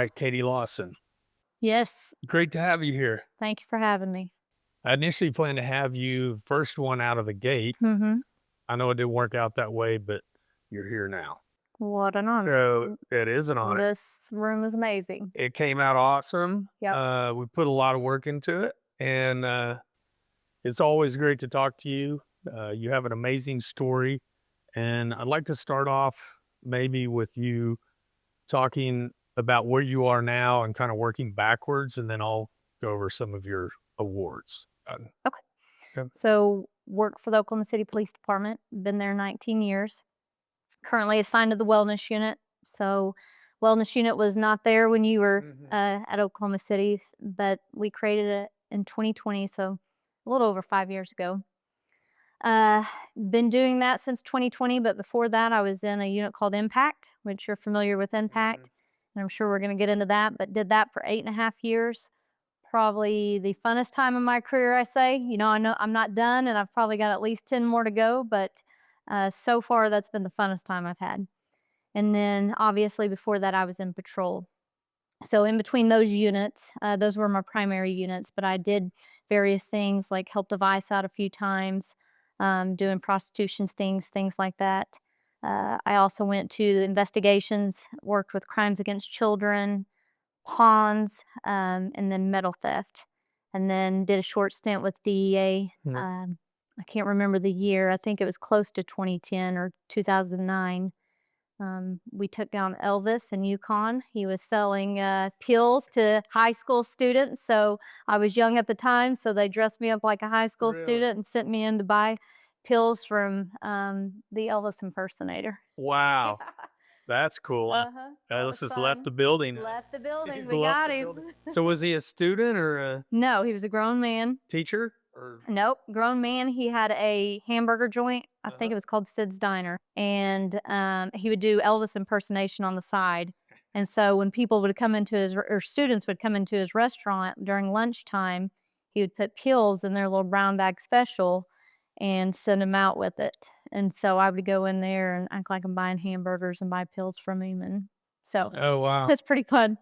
by Katie Lawson. Yes. Great to have you here. Thank you for having me. I initially planned to have you first one out of the gate. Mm-hmm. I know it didn't work out that way, but you're here now. What an honor. So it is an honor. This room is amazing. It came out awesome. Yep. We put a lot of work into it, and it's always great to talk to you. You have an amazing story, and I'd like to start off maybe with you talking about where you are now and kind of working backwards, and then I'll go over some of your awards. Okay. Okay. So, work for the Oklahoma City Police Department. Been there 19 years. Currently assigned to the wellness unit. So, wellness unit was not there when you were at Oklahoma City, but we created it in 2020, so a little over 5 years ago. Been doing that since 2020, but before that I was in a unit called Impact, which you're familiar with Impact, and I'm sure we're going to get into that, but did that for 8.5 years. Probably the funnest time of my career, I say. You know I'm not done, and I've probably got at least 10 more to go, but so far that's been the funnest time I've had. And then obviously before that I was in patrol. So in between those units, those were my primary units, but I did various things like helped a vice out a few times, doing prostitution stings, things like that. I also went to investigations, worked with crimes against children, pawns, and then metal theft. And then did a short stint with DEA. I can't remember the year. I think it was close to 2010 or 2009. We took down Elvis in Yukon. He was selling pills to high school students. So I was young at the time, so they dressed me up like a high school student and sent me in to buy pills from the Elvis impersonator. Wow, that's cool. Elvis has left the building. Left the building. He's We left got the him. building. So was he a student or a No, he was a grown man. teacher? Or Nope, grown man. He had a hamburger joint. I think it was called Sid's Diner. And he would do Elvis impersonation on the side. And so when people would come into his, or students would come into his restaurant during lunchtime, he would put pills in their little brown bag special and send them out with it. And so I would go in there and act like I'm buying hamburgers and buy pills from him. And so oh wow. it's pretty fun.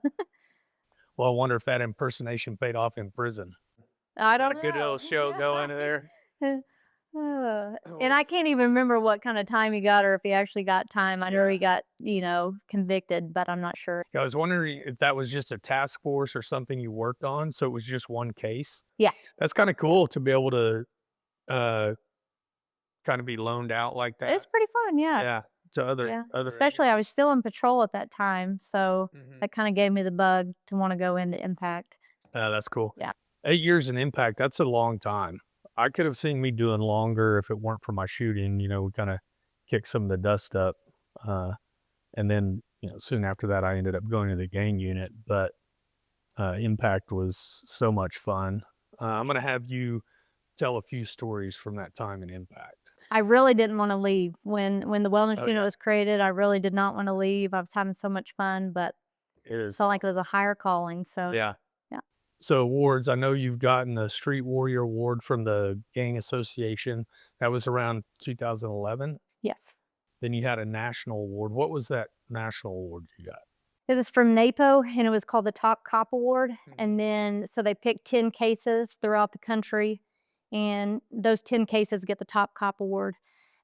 Well, I wonder if that impersonation paid off in prison. I don't Got a good little show going there. And I can't even remember what kind of time he got or if he actually got time. I know he got, convicted, but I'm not sure. I was wondering if that was just a task force or something you worked on, so it was just one case. Yeah. That's kind of cool to be able to kind of be loaned out like that. It's pretty fun, yeah. Yeah, to other Especially I was still in patrol at that time, so Mhm. that kind of gave me the bug to want to go into Impact. That's cool. Yeah. 8 years in Impact, that's a long time. I could have seen me doing longer if it weren't for my shooting. We kind of kicked some of the dust up. And then, soon after that, I ended up going to the gang unit. But Impact was so much fun. I'm going to have you tell a few stories from that time in Impact. I really didn't want to leave. When the wellness unit was created, I really did not want to leave. I was having so much fun, but it felt like it was a higher calling. So yeah. So awards, I know you've gotten the Street Warrior Award from the Gang Association. That was around 2011. Yes. Then you had a national award. What was that national award you got? It was from NAPO, and it was called the Top Cop Award. And then, so they picked 10 cases throughout the country, and those 10 cases get the Top Cop Award.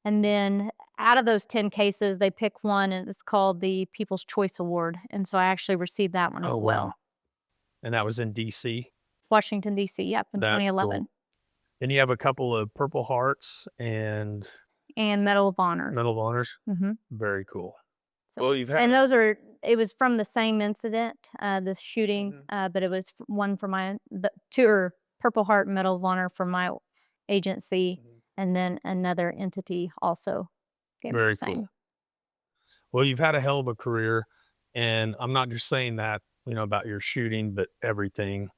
And then out of those 10 cases, they pick one, and it's called the People's Choice Award. And so I actually received that one as well. And that was in D.C.? Washington, D.C., yep, in 2011. Cool. Then you have a couple of Purple Hearts and Medal of Honor. Medal of Honors? Very cool. So, well, you've had... And it was from the same incident, the shooting, but it was one for two Purple Heart and Medal of Honor for my agency, and then another entity also gave me the same. Cool. Well, you've had a hell of a career, and I'm not just saying that, about your shooting, but everything,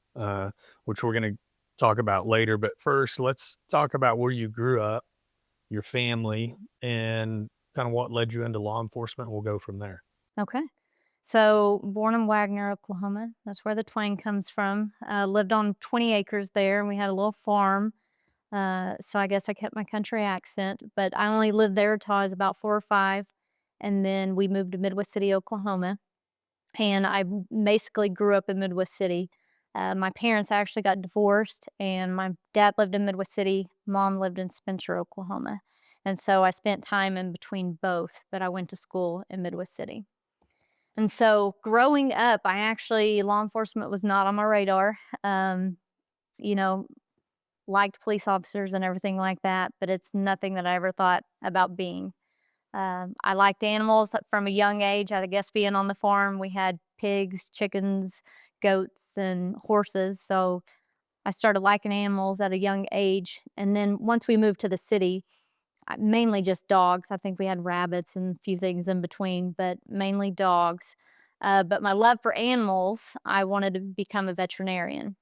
which we're going to talk about later. But first, let's talk about where you grew up, your family, and kind of what led you into law enforcement. We'll go from there. Okay. So born in Wagner, Oklahoma. That's where the twang comes from. Lived on 20 acres there, and we had a little farm. So I guess I kept my country accent, but I only lived there until I was about 4 or 5. And then we moved to Midwest City, Oklahoma. and I basically grew up in Midwest City. My parents actually got divorced, and my dad lived in Midwest City, mom lived in Spencer, Oklahoma. And so I spent time in between both, but I went to school in Midwest City. And so growing up, law enforcement was not on my radar. Um, you know, liked police officers and everything like that, but it's nothing that I ever thought about being. I liked animals from a young age. I guess being on the farm, we had pigs, chickens, goats, and horses. So I started liking animals at a young age. And then once we moved to the city, mainly just dogs. I think we had rabbits and a few things in between, but mainly dogs. But my love for animals, I wanted to become a veterinarian.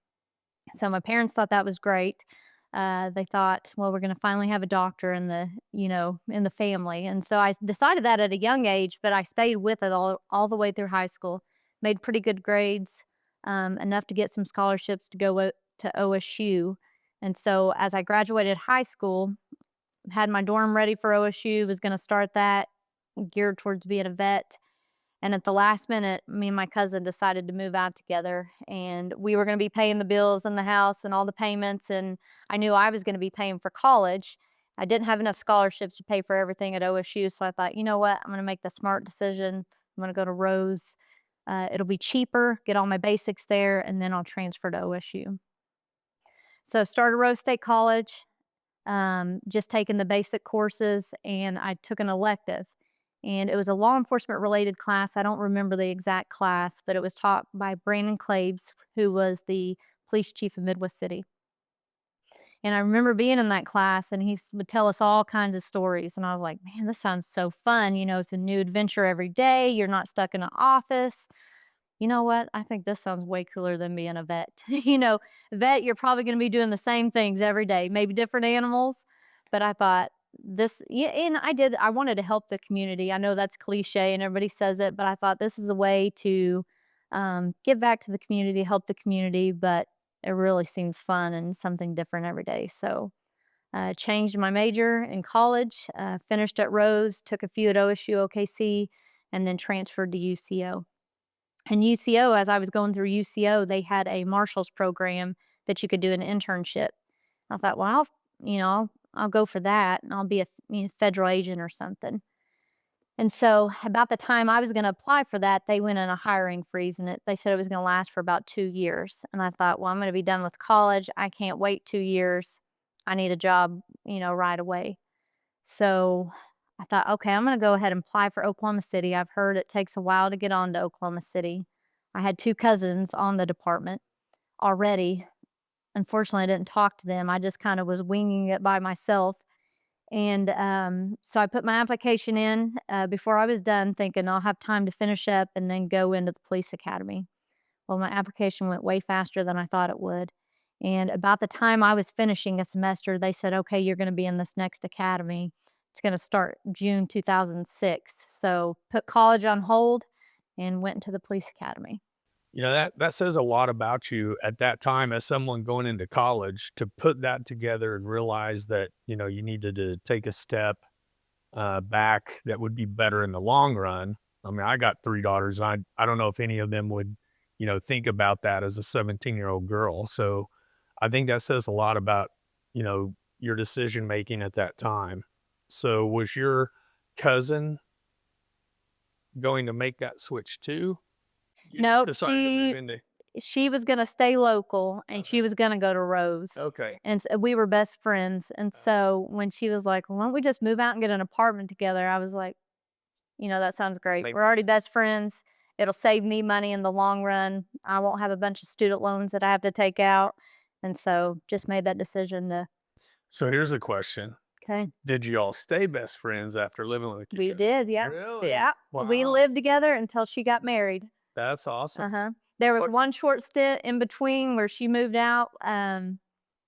So my parents thought that was great. They thought, well, we're going to finally have a doctor in the family. And so I decided that at a young age, but I stayed with it all the way through high school. Made pretty good grades, enough to get some scholarships to go to OSU. And so as I graduated high school, had my dorm ready for OSU, was going to start that, geared towards being a vet. And at the last minute, me and my cousin decided to move out together, and we were going to be paying the bills in the house and all the payments. And I knew I was going to be paying for college. I didn't have enough scholarships to pay for everything at OSU. So I thought, you know what? I'm going to make the smart decision. I'm going to go to Rose. It'll be cheaper, get all my basics there, and then I'll transfer to OSU. So started Rose State College, just taking the basic courses, and I took an elective. And it was a law enforcement related class. I don't remember the exact class, but it was taught by Brandon Claves, who was the police chief of Midwest City. And I remember being in that class, and would tell us all kinds of stories. And I was like, man, this sounds so fun. It's a new adventure every day. You're not stuck in an office. You know what? I think this sounds way cooler than being a vet. Vet, you're probably going to be doing the same things every day, maybe different animals. But I thought yeah, and I wanted to help the community. I know that's cliche and everybody says it, but I thought this is a way to give back to the community, help the community, but it really seems fun and something different every day. So I changed my major in college, finished at Rose, took a few at OSU, OKC, and then transferred to UCO. And UCO, as I was going through UCO, they had a marshals program that you could do an internship. I thought, well, I'll go for that, and I'll be a federal agent or something. And so, about the time I was going to apply for that, they went in a hiring freeze, and they said it was going to last for about 2 years. And I thought, well, I'm going to be done with college. I can't wait 2 years. I need a job, right away. So I thought, okay, I'm going to go ahead and apply for Oklahoma City. I've heard it takes a while to get on to Oklahoma City. I had two cousins on the department already. Unfortunately, I didn't talk to them. I just kind of was winging it by myself. And so I put my application in before I was done, thinking I'll have time to finish up and then go into the police academy. Well, my application went way faster than I thought it would. And about the time I was finishing a semester, they said, okay, you're going to be in this next academy. It's going to start June 2006. So put college on hold and went into the police academy. That says a lot about you at that time as someone going into college to put that together and realize that, you needed to take a step back that would be better in the long run. I mean, I got 3 daughters, and I don't know if any of them would, think about that as a 17-year-old girl. So I think that says a lot about, your decision making at that time. So was your cousin going to make that switch too? You just Nope, decided to move into. she was gonna stay local, and she was gonna go to Rose. Okay. And we were best friends. And so when she was like, "Why don't we just move out and get an apartment together?" I was like, that sounds great. Maybe. We're already best friends. It'll save me money in the long run. I won't have a bunch of student loans that I have to take out. And so just made that decision to, So here's a question. okay. Did you all stay best friends after living with each We other? did, yeah. Really? Yeah. We Wow. lived together until she got married. That's awesome. Uh-huh. There was What one short stint in between where she moved out.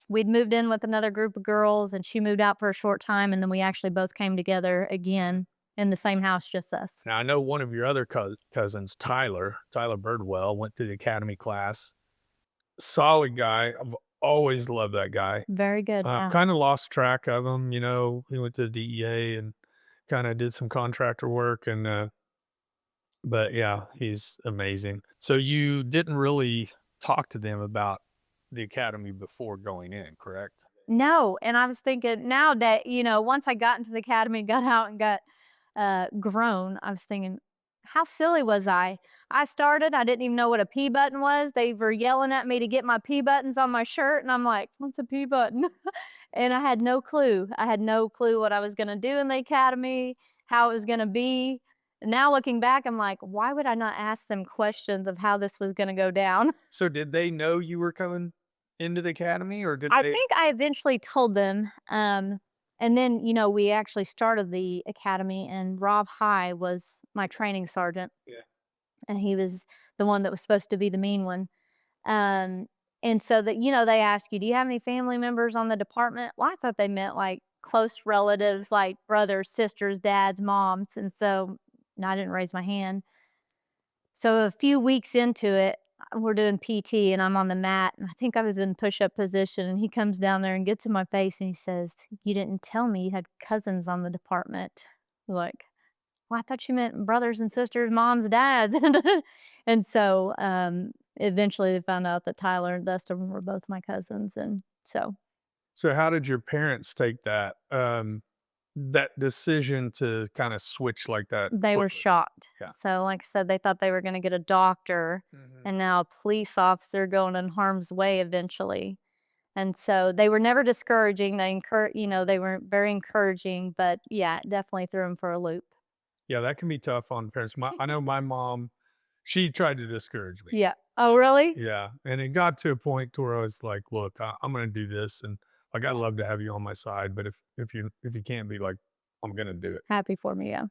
We'd moved in with another group of girls, and she moved out for a short time, and then we actually both came together again in the same house, just us. Now I know one of your other cousins, Tyler Birdwell, went to the academy class. Solid guy. I've always loved that guy. Very good. Yeah. Kind of lost track of him. He went to the DEA and kind of did some contractor work, and But yeah, he's amazing. So you didn't really talk to them about the academy before going in, correct? No, and I was thinking now that, once I got into the academy, got out and got, grown, I was thinking, "How silly was I?" I started, I didn't even know what a P button was. They were yelling at me to get my P buttons on my shirt, and I'm like, "What's a P button?" And I had no clue. I had no clue what I was gonna do in the academy, how it was gonna be. And now looking back, I'm like, "Why would I not ask them questions of how this was gonna go down?" So did they know you were coming into the academy or did I they? think I eventually told them, and then, we actually started the academy, and Rob High was my training sergeant, Yeah. and he was the one that was supposed to be the mean one. Um, and so that, they ask you, "Do you have any family members on the department?" Well, I thought they meant like close relatives, like brothers, sisters, dads, moms. And so no, I didn't raise my hand. So a few weeks into it, we're doing PT and I'm on the mat and I think I was in push-up position and he comes down there and gets in my face and he says, "You didn't tell me you had cousins on the department." Like, "Well, I thought you meant brothers and sisters, moms, dads." And so eventually they found out that Tyler and Dustin were both my cousins. And so So how did your parents take that that decision to kind of switch like that they were quickly? shocked. Yeah. So, like I said, they thought they were going to get a doctor Mhm. and now a police officer going in harm's way eventually. And so they were never discouraging. They weren't very encouraging, but yeah, it definitely threw them for a loop. Yeah, that can be tough on parents. I know my mom, she tried to discourage me. Yeah. Oh, really? Yeah, and it got to a point to where I was like, "Look, I'm gonna do this, and like I'd Yeah. love to have you on my side, but if you can't be like, I'm gonna do it." Happy for me. Yeah.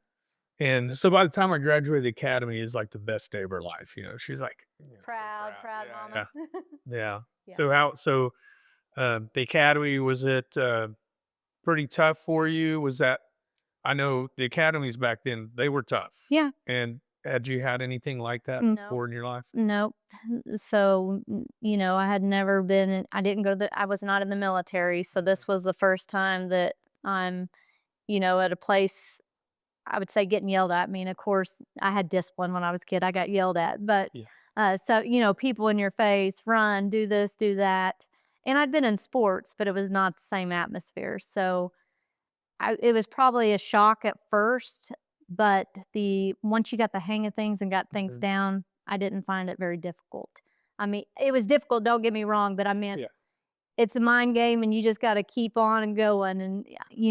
And so by the time I graduated the academy is like the best day of her life. She's like, so Proud, proud. proud Yeah, mama. yeah, yeah. Yeah. So the academy was it pretty tough for you? Was that I know the academies back then they were tough, Yeah. and had you had anything like that No. before in your life? Nope. So, I had never been I didn't go to I was not in the military, so Mhm. this was the first time that I'm, at a place I would say getting yelled at. I mean, of course, I had discipline when I was a kid. I got yelled at, but Yeah, so, people in your face, run, do this, do that. And I'd been in sports, but it was not the same atmosphere. So it was probably a shock at first, but the once you got the hang of things and got things mhm, down, I didn't find it very difficult. I mean, it was difficult, don't get me wrong, but I meant yeah, it's a mind game and you just got to keep on and going. And,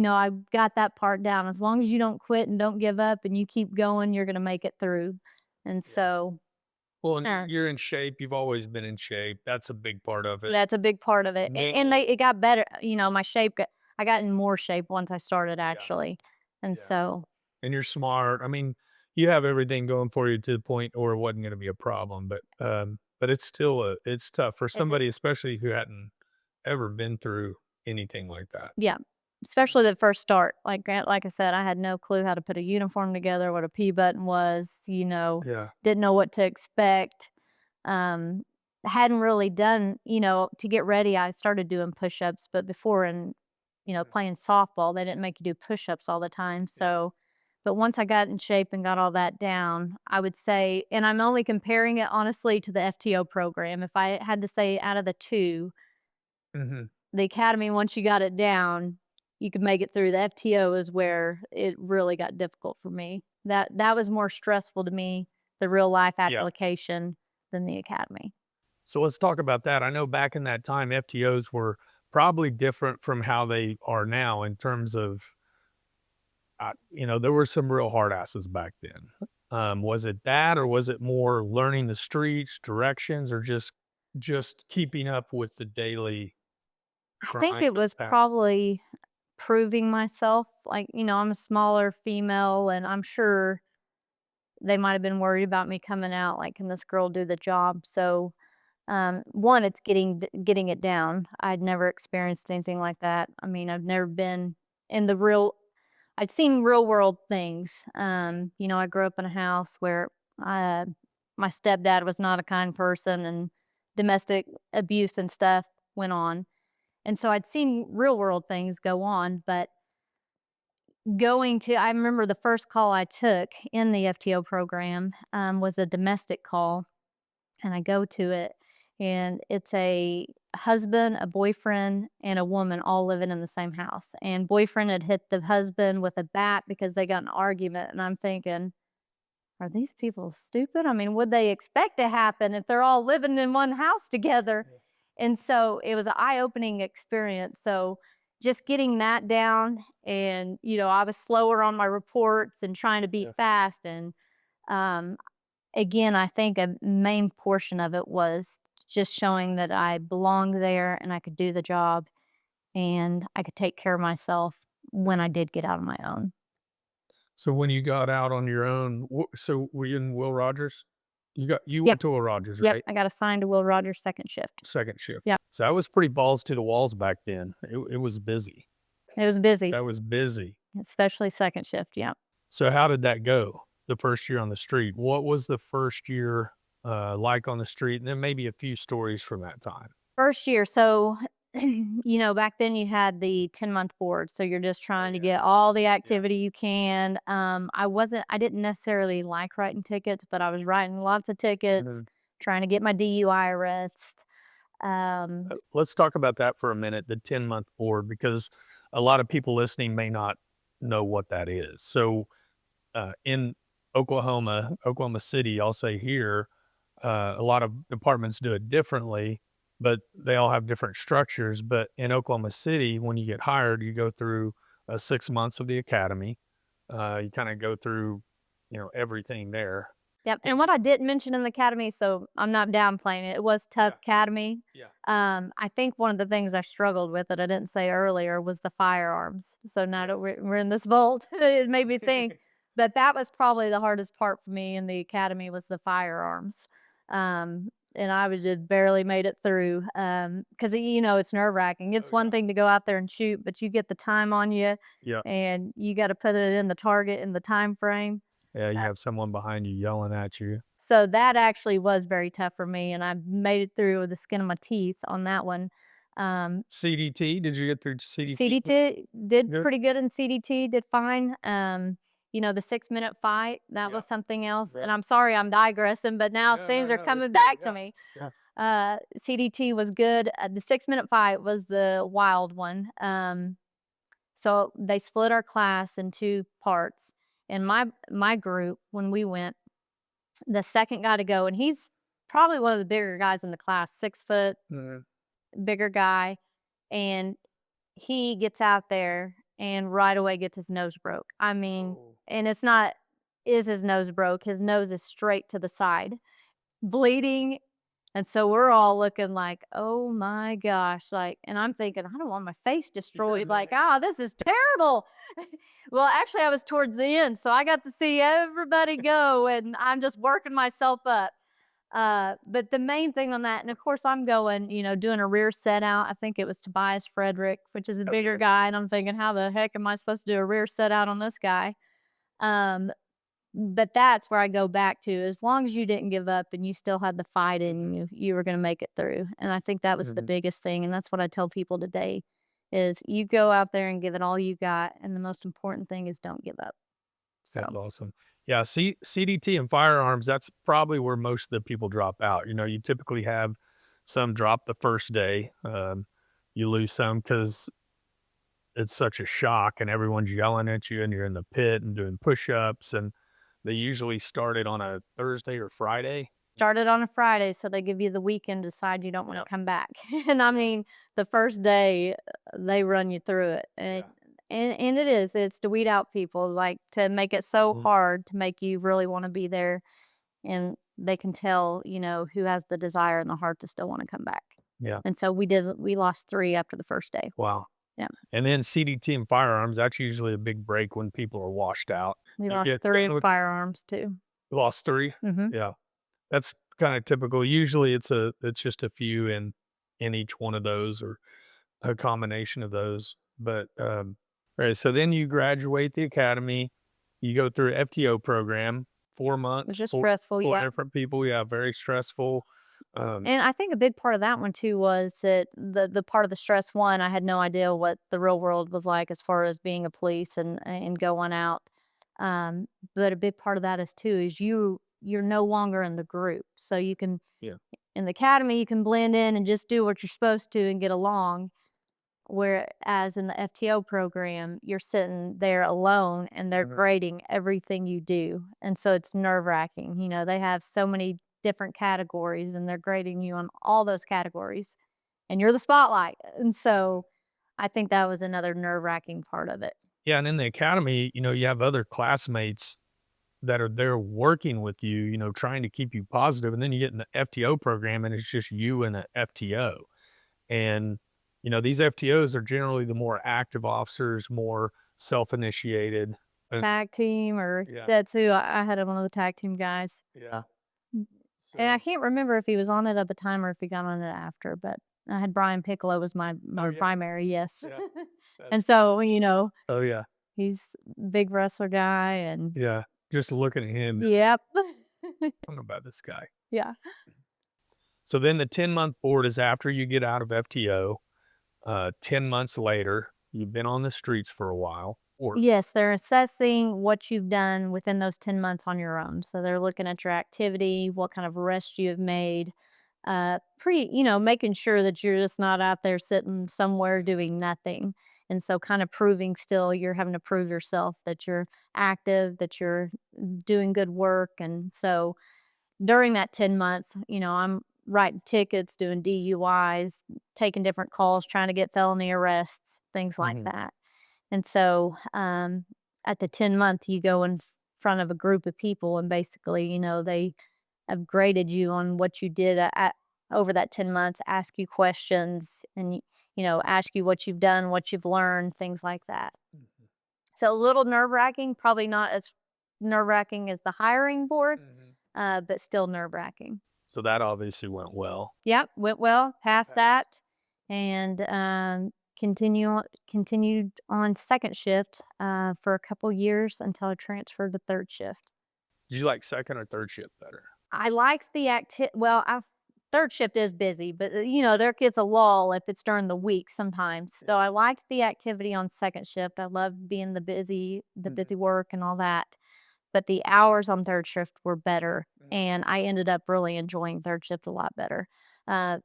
I got that part down. As long as you don't quit and don't give up and you keep going, you're going to make it through. And yeah. so Well, and uh, you're in shape. You've always been in shape. That's a big part of it. that's a big part of it. And Mentally, it got better. My shape I got in more shape once I started yeah, actually. And yeah. so, And you're smart. I mean, you have everything going for you to the point where it wasn't going to be a problem. But it's still it's tough for is it? somebody, especially who hadn't ever been through anything like that. Yeah, especially the first start. Like I said, I had no clue how to put a uniform together, what a P button was, Yeah. didn't know what to expect. Hadn't really done, to get ready, I started doing push-ups, but before in, Mhm. playing softball, they didn't make you do push-ups all the time. Yeah. So, but once I got in shape and got all that down, I would say, and I'm only comparing it honestly to the FTO program. If I had to say out of the two, Hmm. the academy, once you got it down, you could make it through. The FTO is where it really got difficult for me. That was more stressful to me, the real life Yeah. application, than the academy. So let's talk about that. I know back in that time, FTOs were probably different from how they are now in terms of, there were some real hard asses back then. Was it that, or was it more learning the streets, directions, or just keeping up with the daily I think grind it of was the past? probably proving myself. Like, I'm a smaller female, and I'm sure they might have been worried about me coming out. Like, can this girl do the job? So, one, it's getting it down. I'd never experienced anything like that. I mean, I've never been in the real. I'd seen real world things. I grew up in a house where uh, my stepdad was not a kind person, and domestic abuse and stuff went on. And so I'd seen real world things go on, but I remember the first call I took in the FTO program was a domestic call, and I go to it, and it's a husband, a boyfriend, and a woman all living in the same house. And boyfriend had hit the husband with a bat because they got in an argument, and I'm thinking, are these people stupid? I mean, would they expect to happen if they're all living in one house together? Yeah. And so it was an eye-opening experience. So just getting that down, and I was slower on my reports and trying to be fast. And um, again, I think a main portion of it was just showing that I belonged there and I could do the job and I could take care of myself when I did get out on my own. So when you got out on your own, so were you in Will Rogers? You Yep. went to Will Rogers, Yep. right? I got assigned to Will Rogers second shift. Second shift. Yeah. So that was pretty balls to the walls back then. It was busy. It was busy, That was busy. especially second shift. Yeah. So how did that go the first year on the street? What was the first year like on the street? And then maybe a few stories from that time. First year. So, back then you had the 10-month board. So you're just trying to get all the activity you can. I didn't necessarily like writing tickets, but I was writing lots of tickets, trying to get my DUI arrest. Let's talk about that for a minute, the 10-month board, because a lot of people listening may not know what that is. So in Oklahoma City, I'll say here, a lot of departments do it differently, but they all have different structures. But in Oklahoma City, when you get hired, you go through 6 months of the academy. You kind of go through, everything there. Yep, and what I didn't mention in the academy, so I'm not downplaying it, it was tough academy. Yeah. I think one of the things I struggled with that I didn't say earlier was the firearms. So now that we're in this vault, it made me think that that was probably the hardest part for me in the academy was the firearms. And I would just barely made it through because it's nerve wracking. It's one thing to go out there and shoot, but you get the time on you, Yeah. and you got to put it in the target in the time frame. Yeah, you have someone behind you yelling at you. So that actually was very tough for me, and I made it through with the skin of my teeth on that one. CDT, did you get through CDT? CDT did Good. pretty good in CDT, did fine. The 6-minute fight, that was something else. And I'm sorry I'm digressing, but now things are coming back to me. CDT was good. The 6-minute fight was the wild one. So they split our class in 2 parts. In my group, when we went, the second guy to go, and he's probably one of the bigger guys in the class, 6 foot, bigger guy, and he gets out there and right away gets his nose broke. I mean, and it's not, is his nose broke? His nose is straight to the side, bleeding. And so we're all looking like, oh my gosh, like, and I'm thinking, I don't want my face destroyed. Like, this is terrible. Well, actually, I was towards the end, so I got to see everybody go, and I'm just working myself up. But the main thing on that, and of course, I'm going, doing a rear set out. I think it was Tobias Frederick, which is a bigger guy, and I'm thinking, how the heck am I supposed to do a rear set out on this guy? But that's where I go back to, as long as you didn't give up and you still had the fight in you, you were going to make it through. And I think that was the biggest thing. And that's what I tell people today is you go out there and give it all you got. And the most important thing is don't give up. That's awesome. Yeah, CDT and firearms, that's probably where most of the people drop out. You typically have some drop the first day. You lose some because it's such a shock and everyone's yelling at you and you're in the pit and doing push-ups, and they usually start it on a Thursday or Friday. Started on a Friday, so they give you the weekend to decide you don't want to come back. And I mean, the first day, they run you through it. And it's to weed out people, like to make it so hard to make you really want to be there. And they can tell, who has the desire and the heart to still want to come back. Yeah. And so we lost 3 after the first day. Wow. Yeah. And then CDT and firearms, that's usually a big break when people are washed out. We lost 3 in firearms too. Lost 3? Yeah. That's kind of typical. Usually it's just a few in each one of those, or a combination of those. But right, so then you graduate the academy, you go through FTO program, 4 months. It was just stressful, Four different people, very stressful. And I think a big part of that one too was that the part of the stress one, I had no idea what the real world was like as far as being a police and going out. Um, but a big part of that is too is you're no longer in the group. So you can Yeah. in the academy you can blend in and just do what you're supposed to and get along. Whereas in the FTO program, you're sitting there alone and they're grading everything you do. And so it's nerve wracking. You know, they have so many different categories and they're grading you on all those categories and you're the spotlight. And so I think that was another nerve wracking part of it. Yeah, and in the academy, you have other classmates that are there working with you, trying to keep you positive, and then you get in the FTO program, and it's just you and a FTO. And, these FTOs are generally the more active officers, more self-initiated. Tag team, or Yeah, that's who I had one of the tag team guys. yeah. And I So can't remember if he was on it at the time or if he got on it after, but I had Brian Piccolo was my yeah, primary, yes. yeah. That's And so, you know, Oh, yeah, he's a big wrestler guy and yeah. Just looking at him, yep. I don't know about this guy. Yeah. So then the 10-month board is after you get out of FTO. 10 months later, you've been on the streets for a while. Or Yes, they're assessing what you've done within those 10 months on your own. So they're looking at your activity, what kind of arrest you have made, making sure that you're just not out there sitting somewhere doing nothing. And so kind of proving still you're having to prove yourself that you're active, that you're doing good work. And so during that 10 months, I'm writing tickets, doing DUIs, taking different calls, trying to get felony arrests, things like Mhm, that. And so, at the 10-month, you go in front of a group of people, and basically, they have graded you on what you did over that 10 months, ask you questions, and ask you what you've done, what you've learned, things like that. mhm, So a little nerve wracking, probably not as nerve wracking as the hiring board, mhm. but still nerve wracking. So that obviously went well. Yep, went well, You passed passed. that, and, continued on second shift, for a couple years until I transferred to third shift. Did you like second or third shift better? I liked the third shift is busy, but, there gets a lull if it's during the week sometimes, so Yeah. I liked the activity on second shift. I loved being the Mhm, busy work and all that. But the hours on third shift were better, mhm, and I ended up really enjoying third shift a lot better.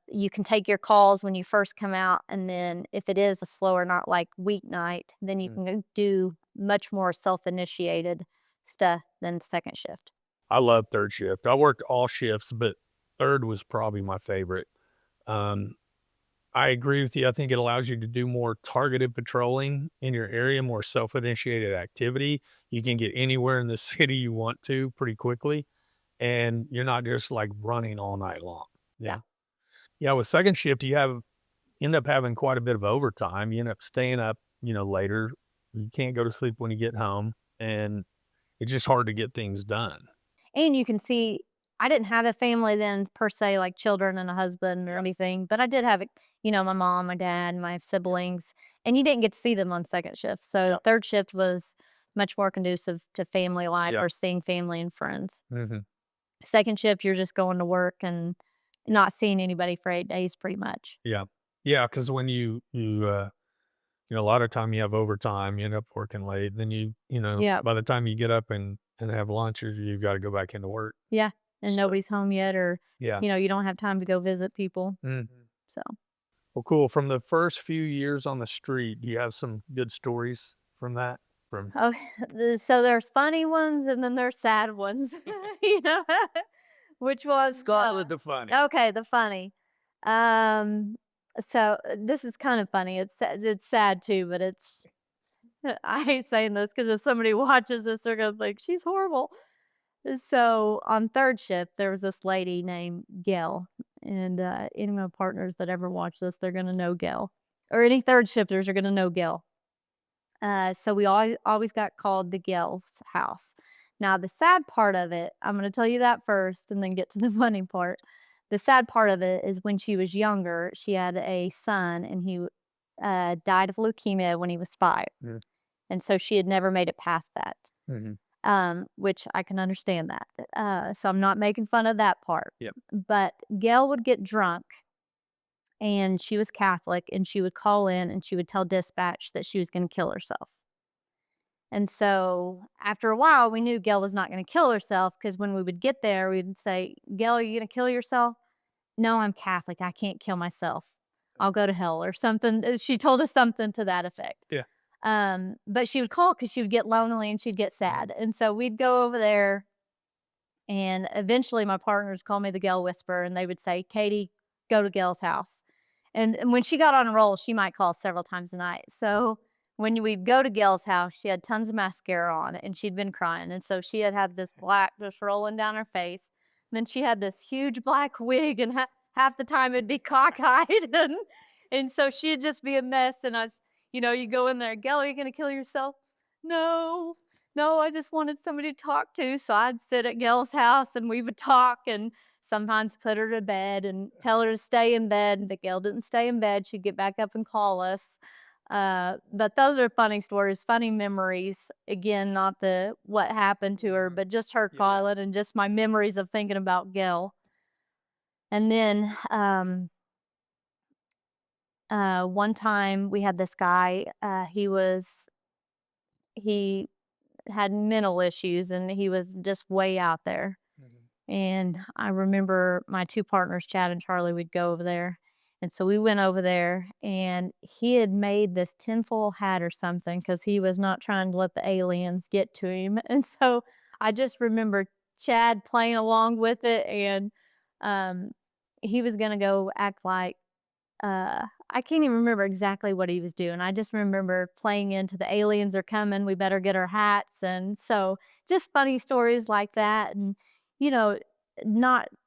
You can take your calls when you first come out, and then if it is a slower, not like weeknight, then you mhm. can do much more self-initiated stuff than second shift. I love third shift. I worked all shifts, but third was probably my favorite. Um, I agree with you. I think it allows you to do more targeted patrolling in your area, more self-initiated activity. You can get anywhere in the city you want to pretty quickly, and you're not just like running all night long. Yeah. Yeah. Yeah, with second shift, end up having quite a bit of overtime. You end up staying up, later. You can't go to sleep when you get home, and it's just hard to get things done. And you can see I didn't have a family then per se, like children and a husband or Yeah. anything, but I did have, my mom, my dad, my Yeah. siblings, and you didn't get to see them on second shift. So Yeah. third shift was much more conducive to family life Yeah. or seeing family and friends. Mhm. Second shift, you're just going to work and not seeing anybody for 8 days pretty much. Yeah. Yeah, because when a lot of time you have overtime, you end up working late, then Yeah. by the time you get up and have lunch, you've gotta go back into work. Yeah. And So, nobody's home yet, or, yeah. you don't have time to go visit people. Mhm. So, Well, cool. From the first few years on the street, do you have some good stories from that? From oh, so there's funny ones and then there's sad ones, you know? Which ones? Start with the funny. Okay, the funny. Um, this is kind of funny. It's sad too, but it's I hate saying this because if somebody watches this, they're gonna think she's horrible. So on third shift, there was this lady named Gail, and any of my partners that ever watch this, they're gonna know Gail, or any third shifters are gonna know Gail. So we always got called the Gale's house. Now, the sad part of it, I'm going to tell you that first and then get to the funny part. The sad part of it is when she was younger, she had a son and he died of leukemia when he was 5. Mm, And so she had never made it past that. mhm. which I can understand that. So I'm not making fun of that part. Yep. But Gail would get drunk, and she was Catholic, and she would call in and she would tell dispatch that she was going to kill herself. And so after a while, we knew Gail was not going to kill herself, because when we would get there, we would say, Gail, are you going to kill yourself? No, I'm Catholic. I can't kill myself. I'll go to hell or something. She told us something to that effect. Yeah. But she would call because she would get lonely and she'd get sad. And so we'd go over there, and eventually my partners called me the Gail Whisperer, and they would say, Katie, go to Gail's house. And when she got on a roll, she might call several times a night. So when we'd go to Gail's house, she had tons of mascara on and she'd been crying. And so she had this black just rolling down her face. And then she had this huge black wig, and half the time it'd be cockeyed. And so she'd just be a mess. And you go in there, Gail, are you going to kill yourself? No, no, I just wanted somebody to talk to. So I'd sit at Gail's house and we would talk, and sometimes put her to bed and tell her to stay in bed. But Gail didn't stay in bed. She'd get back up and call us. But those are funny stories, funny memories. Again, not the what happened to her, but just her Yeah. calling and just my memories of thinking about Gail. And then one time we had this guy. He had mental issues, and he was just way out there. And I remember my two partners, Chad and Charlie, would go over there. And so we went over there, and he had made this tinfoil hat or something because he was not trying to let the aliens get to him. And so I just remember Chad playing along with it, and um, he was going to go act like I can't even remember exactly what he was doing. I just remember playing into the aliens are coming, we better get our hats. And so just funny stories like that. And, you know,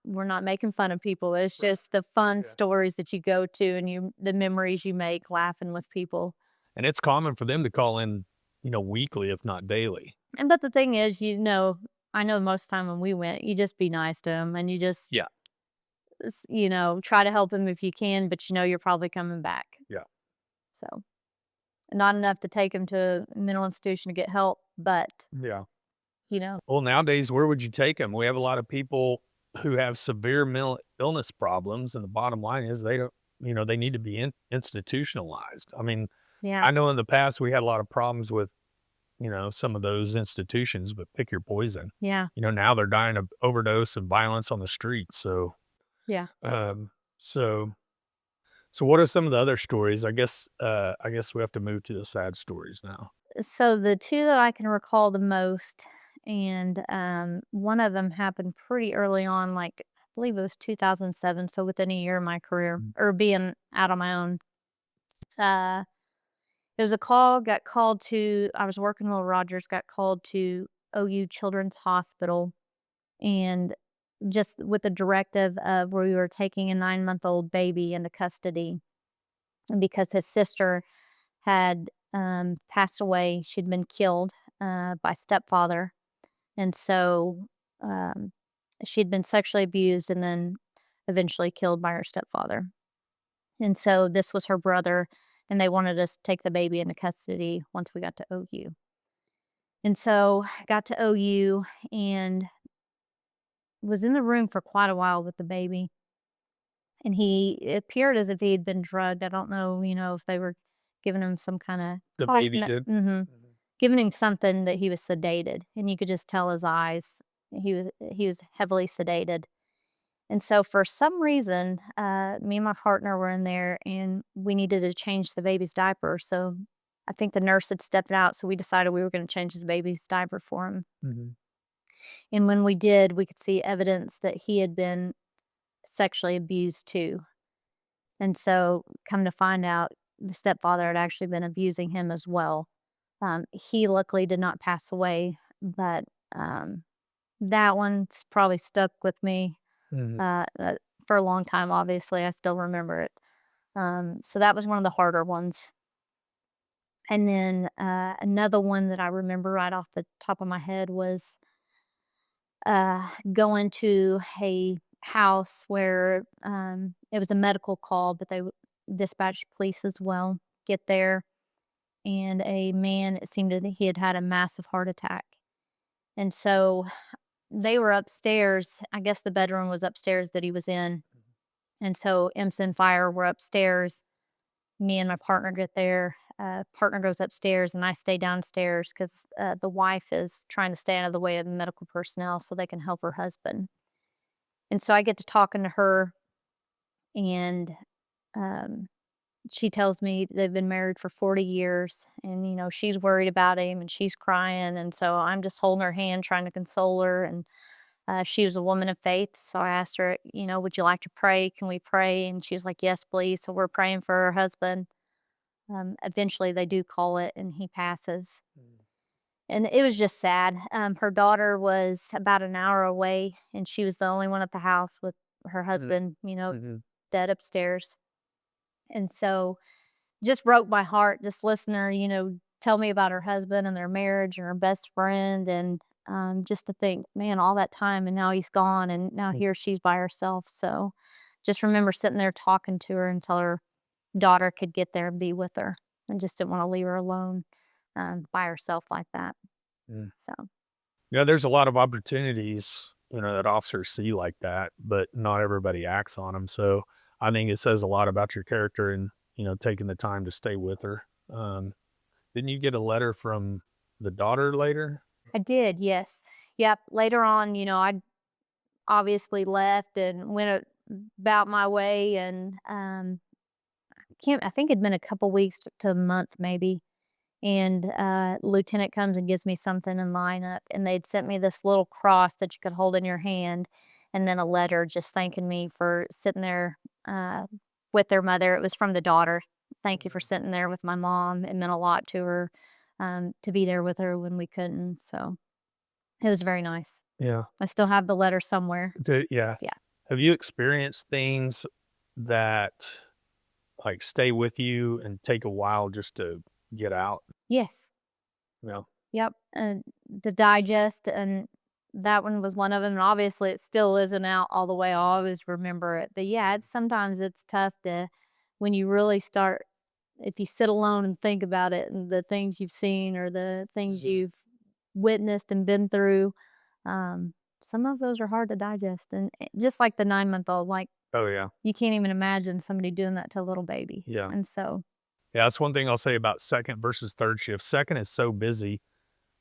we're not making fun of people. It's Right. just the fun Yeah. stories that you go to, and the memories you make laughing with people. And it's common for them to call in, weekly, if not daily. And but the thing is, I know most time when we went, you just be nice to them, and you just, Yeah. try to help them if you can, but you're probably coming back. Yeah. So not enough to take them to a mental institution to get help, but, Yeah. you know Well, nowadays, where would you take them? We have a lot of people who have severe mental illness problems, and the bottom line is they don't, they need to be institutionalized. I mean, Yeah, I know in the past we had a lot of problems with, some of those institutions, but pick your poison. yeah, Now they're dying of overdose and violence on the streets. So, yeah. um, so, so what are some of the other stories? I guess we have to move to the sad stories now. So the 2 that I can recall the most, and, one of them happened pretty early on, like, I believe it was 2007, so within a year of my career Mm. or being out on my own. Uh, it was a call, got called to I was working in Little Rogers, got called to OU Children's Hospital, and just with the directive of where we were taking a 9-month-old baby into custody because his sister had passed away. She'd been killed by stepfather, and so um, she'd been sexually abused and then eventually killed by her stepfather. And so this was her brother, and they wanted us to take the baby into custody once we got to OU. And so got to OU and was in the room for quite a while with the baby. And it appeared as if he had been drugged. I don't know, if they were giving him some kind of The talk. baby did. Mhm. Giving him something that he was sedated, and you could just tell his eyes. He was heavily sedated. And so for some reason, me and my partner were in there, and we needed to change the baby's diaper. So I think the nurse had stepped out, so we decided we were going to change the baby's diaper for him. Mhm. And when we did, we could see evidence that he had been sexually abused too. And so, come to find out, the stepfather had actually been abusing him as well. He luckily did not pass away, but that one's probably stuck with me Mhm. for a long time. Obviously, I still remember it. So that was one of the harder ones. And then another one that I remember right off the top of my head was going to a house where it was a medical call, but they dispatched police as well. Get there, and a man, it seemed that he had had a massive heart attack. And so they were upstairs. I guess the bedroom was upstairs that he was in. And so Imps and Fire were upstairs. Me and my partner get there. Partner goes upstairs, and I stay downstairs because the wife is trying to stay out of the way of the medical personnel so they can help her husband. And so I get to talking to her, and um, she tells me they've been married for 40 years, and she's worried about him, and she's crying, and so I'm just holding her hand, trying to console her. And she was a woman of faith, so I asked her, would you like to pray? Can we pray? And she was like, yes, please. So we're praying for her husband. Eventually, they do call it, and he passes. And it was just sad. Her daughter was about an hour away, and she was the only one at the house with her husband, Mhm. dead upstairs. And so just broke my heart just listening to her, tell me about her husband and their marriage and her best friend. And just to think, man, all that time and now he's gone and now here she's by herself. So just remember sitting there talking to her until her daughter could get there and be with her, and just didn't want to leave her alone by herself like that. Mm. So, Yeah, there's a lot of opportunities, that officers see like that, but not everybody acts on them. So I think it says a lot about your character and, taking the time to stay with her. Didn't you get a letter from the daughter later? I did, yes. Yep. Later on, I obviously left and went about my way. And I think it'd been a couple weeks to a month maybe. And lieutenant comes and gives me something in lineup, and they'd sent me this little cross that you could hold in your hand, and then a letter just thanking me for sitting there with their mother. It was from the daughter. Thank you for sitting there with my mom. It meant a lot to her, to be there with her when we couldn't. So it was very nice. Yeah. I still have the letter somewhere. Yeah. Yeah. Have you experienced things that like stay with you and take a while just to get out? Yes. Yeah. Yep, and the digest, and that one was one of them. And obviously it still isn't out all the way, I'll always remember it. But yeah, it's tough to when you really start if you sit alone and think about it and the things you've seen or the things you've witnessed and been through, um, some of those are hard to digest, and just like the 9-month-old, like, Oh yeah. you can't even imagine somebody doing that to a little baby, Yeah. and so Yeah, that's one thing I'll say about second versus third shift. Second is so busy,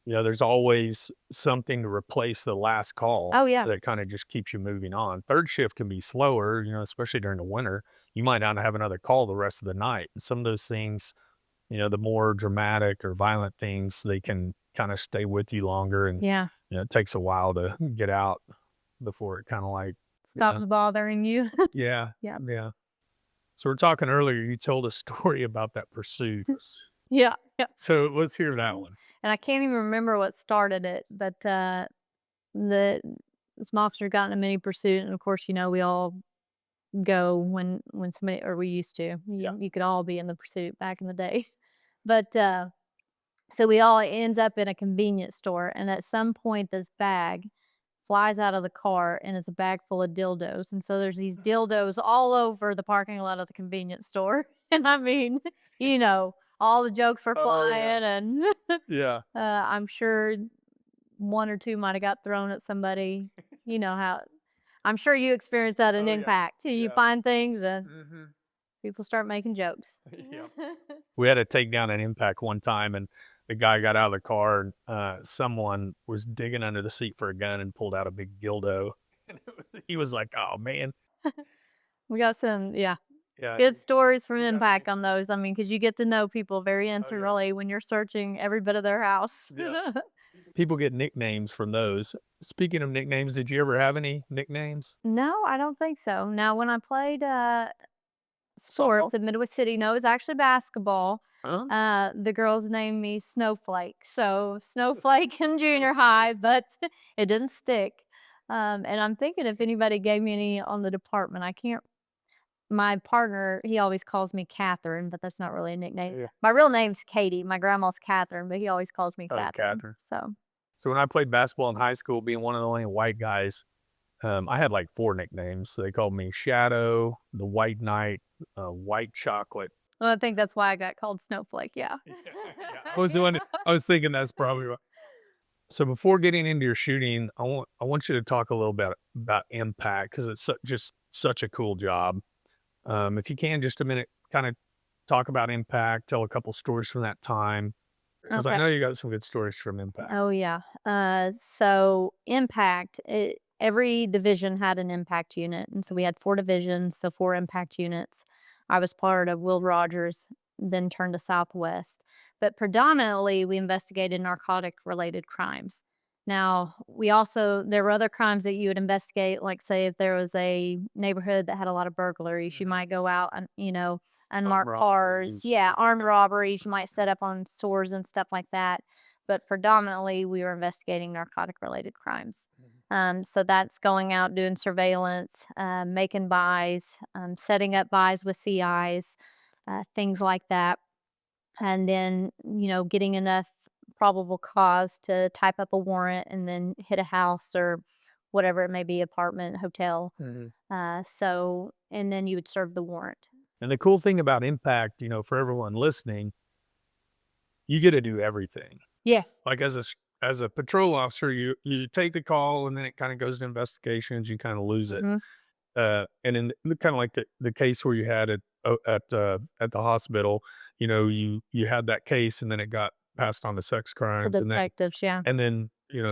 there's always something to replace the last call Oh, yeah. that kind of just keeps you moving on. Third shift can be slower, especially during the winter. You might not have another call the rest of the night. And some of those things, the more dramatic or violent things, they can kind of stay with you longer. And, Yeah. it takes a while to get out before it kind of like, Stops yeah, bothering you. yeah, Yeah. yeah. So we're talking earlier, you told a story about that pursuit. Yeah, yeah. So let's hear that one. And I can't even remember what started it, but, the some officer got in a mini pursuit, and of course, we all go when somebody or we used to. Yeah. You could all be in the pursuit back in the day. But, so we all ends up in a convenience store, and at some point, this bag flies out of the car, and it's a bag full of dildos, and so there's these dildos all over the parking lot of the convenience store, and I mean, all the jokes were Oh, yeah. flying, and, Yeah. I'm sure 1 or 2 might have got thrown at somebody. You know how I'm sure you experienced that in Oh, yeah. Impact. You Yeah. find things and Mhm. people start making jokes. Yeah. We had to take down an impact one time, and the guy got out of the car, and, someone was digging under the seat for a gun and pulled out a big dildo. And he was like, "Oh, man." We got some, yeah, Yeah. good stories from You gotta Impact make on those. I mean, because you get to know people very Oh, yeah. intimately when you're searching every bit of their house. Yeah. People get nicknames from those. Speaking of nicknames, did you ever have any nicknames? No, I don't think so. Now, when I played Softball? sports in Midwest City, no, it was actually basketball. Huh? The girls named me Snowflake. So Snowflake in junior high, but it didn't stick. And I'm thinking if anybody gave me any on the department, I can't. My partner, he always calls me Catherine, but that's not really a nickname. Yeah. My real name's Katie. My grandma's Catherine, but he always calls me Oh, Catherine. Catherine. So So when I played basketball in high school, being one of the only white guys, I had like 4 nicknames. So they called me Shadow, the White Knight, White Chocolate. well, I think that's why I got called Snowflake. Yeah. Yeah, I was thinking that's probably why. So before getting into your shooting, I want you to talk a little bit about impact because it's just such a cool job. If you can, just a minute, kind of talk about impact, tell a couple stories from that time because I Okay. know you got some good stories from impact. Oh yeah. So impact. Every division had an impact unit, and so we had 4 divisions, so 4 impact units. I was part of Will Rogers, then turned to Southwest, but predominantly we investigated narcotic related crimes. Now we also there were other crimes that you would investigate, like say if there was a neighborhood that had a lot of burglaries, you Mhm. might go out and Armed unmarked cars, robberies. yeah, armed robberies. You might set up on stores and stuff like that, but predominantly we were investigating narcotic related crimes. Mhm. So that's going out doing surveillance, making buys, setting up buys with CIs, things like that. And then, getting enough probable cause to type up a warrant and then hit a house or whatever it may be, apartment, hotel. Mhm. And then you would serve the warrant. And the cool thing about impact, for everyone listening, you get to do everything. Yes. Like as a patrol officer, you take the call and then it kind of goes to investigations. You kind of lose it. Hmm. And in kind of like the case where you had it at the hospital, you had that case and then it got passed on to sex The crimes detectives, yeah. and then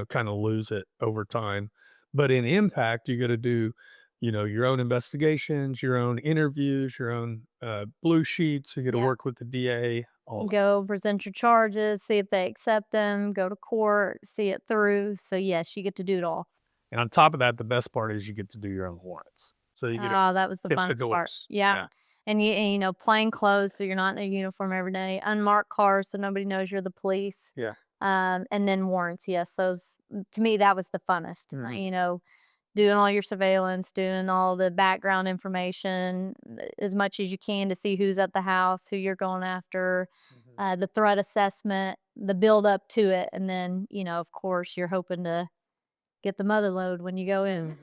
kind of lose it over time. But in impact, you got to do your own investigations, your own interviews, your own blue sheets. You got to Yeah. work with the DA. All that. Go present your charges, see if they accept them, go to court, see it through. So, yes, you get to do it all. And on top of that, the best part is you get to do your own warrants. So you get to Oh, that was the hit the funnest part. doors. Yeah. Yeah. Plain clothes, so you're not in a uniform every day. Unmarked cars, so nobody knows you're the police. Yeah. And then warrants. Yes, to me, that was the funnest. Mhm. Doing all your surveillance, doing all the background information as much as you can to see who's at the house, who you're going after, Mhm. the threat assessment, the build up to it. And then, of course, you're hoping to get the mother load when you go in.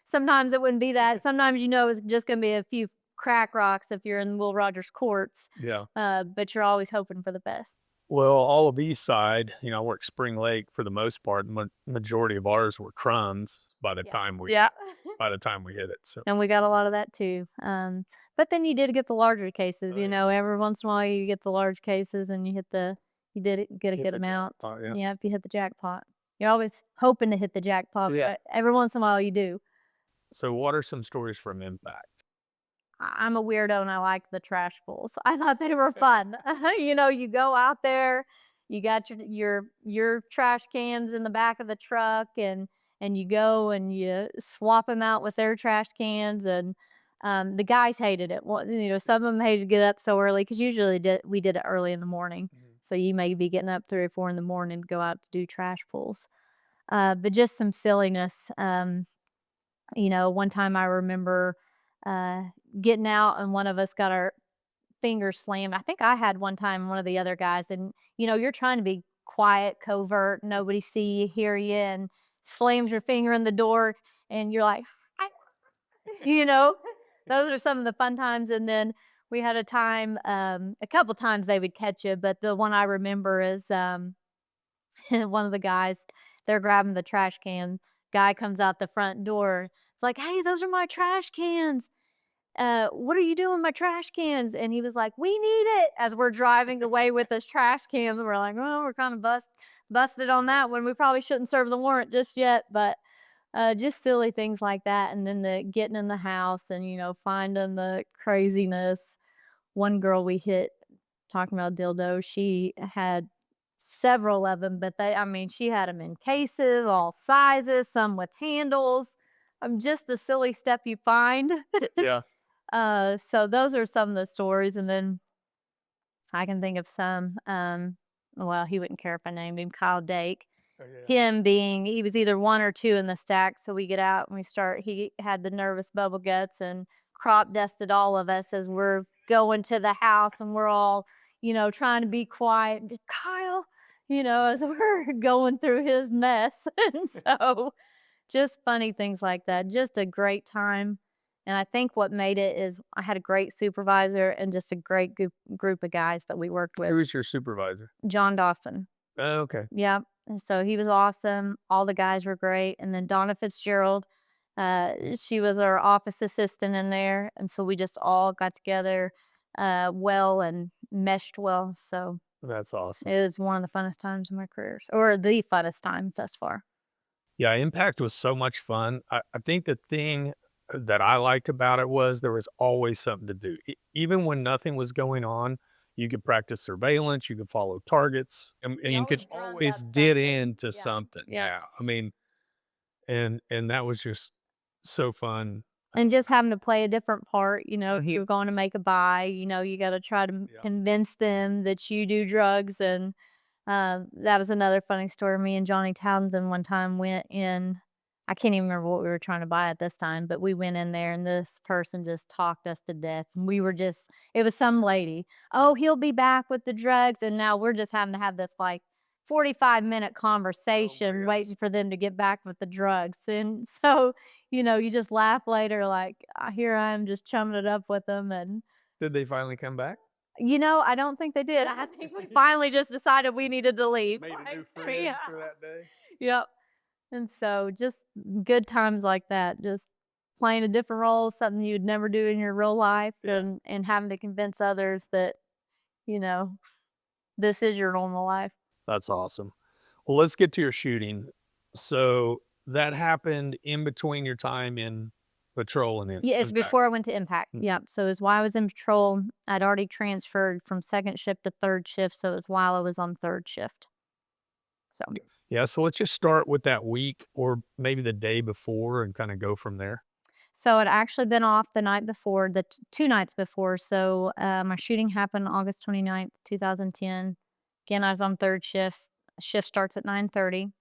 Sometimes it wouldn't be that. Sometimes it's just going to be a few crack rocks if you're in Will Rogers courts, Yeah. but you're always hoping for the best. Well, all of East Side, I worked Spring Lake for the most part. Majority of ours were crumbs Yeah. Yeah. by the time we hit it. So And we got a lot of that too. But then you did get the larger cases. oh, yeah. Every once in a while you get the large cases and you did it, get a Hit good the amount. jackpot, yeah. Yeah, if you hit the jackpot, you're always hoping to hit the jackpot. Yeah. But every once in a while you do. So what are some stories from impact? I'm a weirdo and I like the trash pulls. I thought they were fun. You go out there, you got your trash cans in the back of the truck, and you go and you swap them out with their trash cans, and the guys hated it. Well, some of them hated to get up so early because usually we did it early in the morning. Mhm. So you may be getting up 3 or 4 in the morning to go out to do trash pulls. But just some silliness. One time I remember uh, getting out and one of us got our fingers slammed. I think I had one time one of the other guys, and you're trying to be quiet, covert, nobody see you, hear you, and slams your finger in the door, and you're like, "I-" you know, those are some of the fun times. And then we had a couple times they would catch you, but the one I remember is one of the guys, they're grabbing the trash can. Guy comes out the front door. It's like, "Hey, those are my trash cans. What are you doing with my trash cans?" And he was like, "We need it." As we're driving away with his trash cans, we're like, "Oh, we're kind of busted on that one. We probably shouldn't serve the warrant just yet." But just silly things like that. And then the getting in the house and finding the craziness. One girl we hit, talking about dildo, she had several of them, but she had them in cases, all sizes, some with handles. Just the silly stuff you find. Yeah. So those are some of the stories, and then I can think of some. Well, he wouldn't care if I named him Kyle Dake. Oh, yeah. Him being, he was either 1 or 2 in the stack. So we get out and we start. He had the nervous bubble guts and crop dusted all of us as we're going to the house, and we're all, trying to be quiet. Kyle, as we're going through his mess, and so just funny things like that. Just a great time. And I think what made it is I had a great supervisor and just a great group of guys that we worked with. Who was your supervisor? John Dawson. Oh, okay. Yeah. And so he was awesome. All the guys were great. And then Donna Fitzgerald, she was our office assistant in there. And so we just all got together well and meshed well. So That's awesome. it was one of the funnest times of my careers, or the funnest time thus far. Yeah, Impact was so much fun. I think the thing that I liked about it was there was always something to do. Even when nothing was going on, you could practice surveillance, you could follow targets, and We you always could drummed always up get something. into Yeah. something. Yeah. Yeah, I mean, and that was just so fun. And just having to play a different part, if Mhm. you're going to make a buy, you gotta try to Yeah. convince them that you do drugs, and, that was another funny story. Me and Johnny Townsend one time went in. I can't even remember what we were trying to buy at this time, but we went in there and this person just talked us to death, and we were just it was some lady, "Oh, he'll be back with the drugs," and now we're just having to have this, like, 45-minute Oh my conversation god. waiting for them to get back with the drugs, and so you just laugh later like, here I am just chumming it up with them, and, Did they finally come back? I don't think they did. I think we finally just decided we needed to leave. Made a new Like, friend yeah. for that day? Yep. And so just good times like that, just playing a different role, something you'd never do in your real life, Yeah. and having to convince others that, you know, this is your normal life. That's awesome. Well, let's get to your shooting. So, that happened in between your time in patrol and Yeah, it's impact. before I went to impact. Mm. Yep. So it was while I was in patrol. I'd already transferred from second shift to third shift. So it was while I was on third shift. So Yeah, so let's just start with that week or maybe the day before and kinda go from there. I'd actually been off the night before, the 2 nights before. So my shooting happened August 29th, 2010. Again, I was on third shift. Shift starts at 9:30.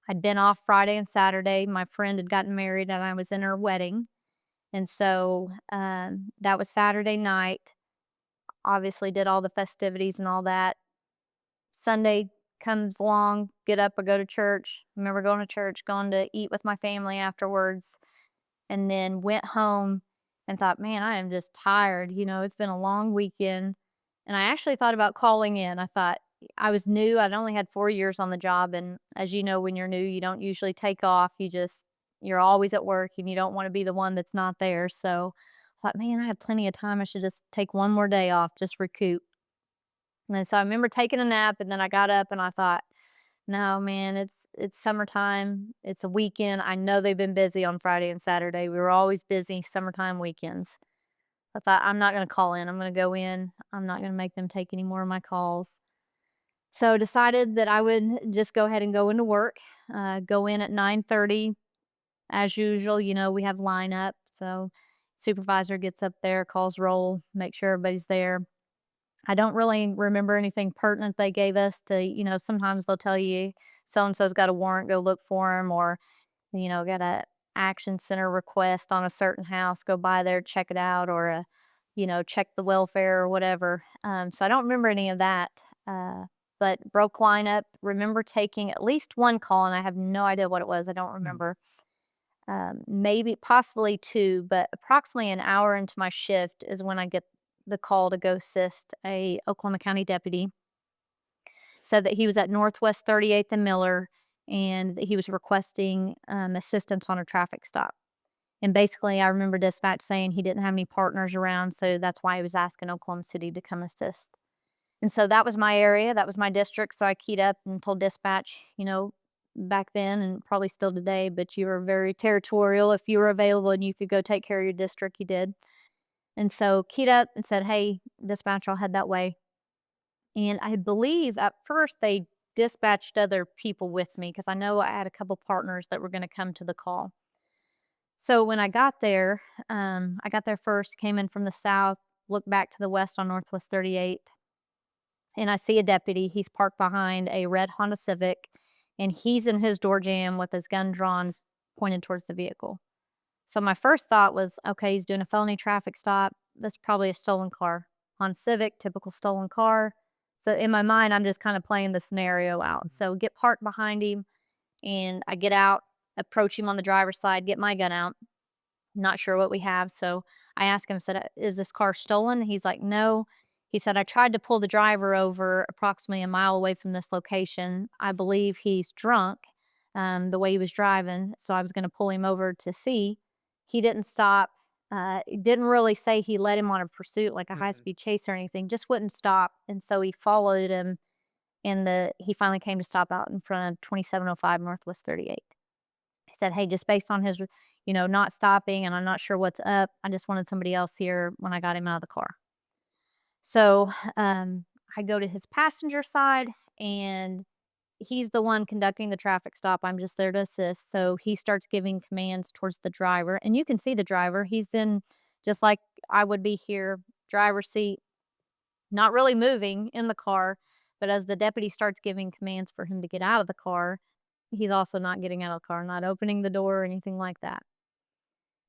I'd been off Friday and Saturday. My friend had gotten married and I was in her wedding. And so that was Saturday night. Obviously did all the festivities and all that. Sunday comes along, get up, I go to church. Remember going to church, going to eat with my family afterwards, and then went home and thought, man, I am just tired. It's been a long weekend. And I actually thought about calling in. I thought I was new. I'd only had 4 years on the job. And as you know, when you're new, you don't usually take off. You're always at work and you don't want to be the one that's not there. So I thought, man, I had plenty of time. I should just take one more day off, just recoup. And so I remember taking a nap and then I got up and I thought, no, man, it's summertime. It's a weekend. I know they've been busy on Friday and Saturday. We were always busy summertime weekends. I thought I'm not going to call in. I'm going to go in. I'm not going to make them take any more of my calls. So decided that I would just go ahead and go into work. Go in at 9:30 as usual. We have lineup. So supervisor gets up there, calls roll, make sure everybody's there. I don't really remember anything pertinent they gave us to, sometimes they'll tell you so and so's got a warrant, go look for him, or, got a action center request on a certain house, go by there, check it out, or, check the welfare or whatever. So I don't remember any of that. But broke lineup, remember taking at least one call, and I have no idea what it was. I don't Mm. remember. Maybe possibly two, but approximately an hour into my shift is when I get the call to go assist a Oklahoma County deputy. Said that he was at Northwest 38th and Miller, and that he was requesting assistance on a traffic stop. And basically, I remember dispatch saying he didn't have any partners around, so that's why he was asking Oklahoma City to come assist. And so that was my area, that was my district. So I keyed up and told dispatch, back then and probably still today, but you were very territorial. If you were available and you could go take care of your district, you did. And so keyed up and said, hey, dispatch, I'll head that way. And I believe at first they dispatched other people with me because I know I had a couple partners that were going to come to the call. So when I got there first, came in from the south, looked back to the west on Northwest 38th, and I see a deputy. He's parked behind a red Honda Civic, and he's in his door jamb with his gun drawn, pointed towards the vehicle. So my first thought was, okay, he's doing a felony traffic stop. That's probably a stolen car. Honda Civic, typical stolen car. So in my mind, I'm just kind of playing the scenario out. So get parked behind him, and I get out, approach him on the driver's side, get my gun out. Not sure what we have. So I asked him, I said, is this car stolen? He's like, no. He said, I tried to pull the driver over approximately a mile away from this location. I believe he's drunk, the way he was driving. So I was going to pull him over to see. He didn't stop. It didn't really say he led him on a pursuit, like a high speed chase or anything, just wouldn't stop. And so he followed him, and he finally came to stop out in front of 2705 Northwest 38. He said, hey, just based on his, not stopping, and I'm not sure what's up, I just wanted somebody else here when I got him out of the car. So I go to his passenger side, and he's the one conducting the traffic stop. I'm just there to assist. So he starts giving commands towards the driver, and you can see the driver. He's in, just like I would be here, driver's seat, not really moving in the car. But as the deputy starts giving commands for him to get out of the car, he's also not getting out of the car, not opening the door or anything like that.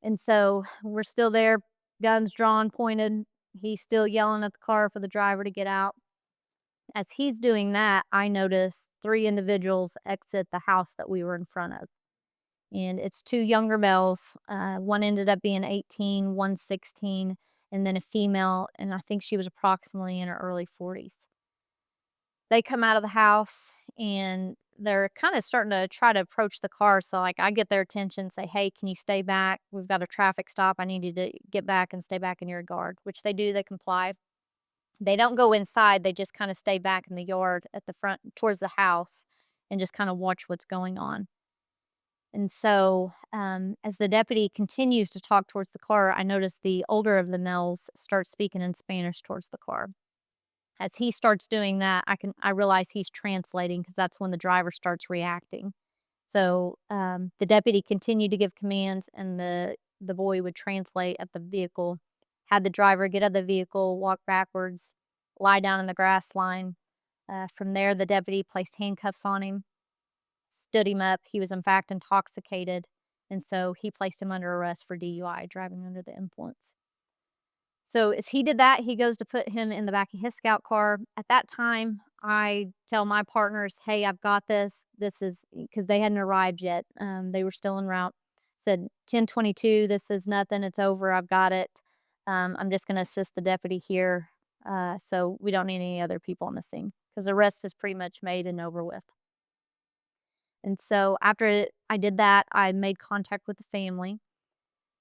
And so we're still there, guns drawn, pointed. He's still yelling at the car for the driver to get out. As he's doing that, I notice 3 individuals exit the house that we were in front of. And it's 2 younger males. One ended up being 18, one 16, and then a female, and I think she was approximately in her early 40s. They come out of the house, and they're kinda starting to try to approach the car, so, like, I get their attention, say, "Hey, can you stay back? We've got a traffic stop. I need you to get back and stay back in your yard," which they do, they comply. They don't go inside, they just kinda stay back in the yard at the front towards the house and just kinda watch what's going on. And so, as the deputy continues to talk towards the car, I notice the older of the males start speaking in Spanish towards the car. As he starts doing that, I realize he's translating, because that's when the driver starts reacting. So, the deputy continued to give commands, and the boy would translate at the vehicle, had the driver get out of the vehicle, walk backwards, lie down in the grass line. From there, the deputy placed handcuffs on him, stood him up. He was in fact intoxicated, and so he placed him under arrest for DUI, driving under the influence. So as he did that, he goes to put him in the back of his scout car. At that time, I tell my partners, "Hey, I've got this. This is," because they hadn't arrived yet. They were still en route. Said 10:22. This is nothing. It's over. I've got it. I'm just going to assist the deputy here, so we don't need any other people on the scene, because the arrest is pretty much made and over with. And so after I did that, I made contact with the family.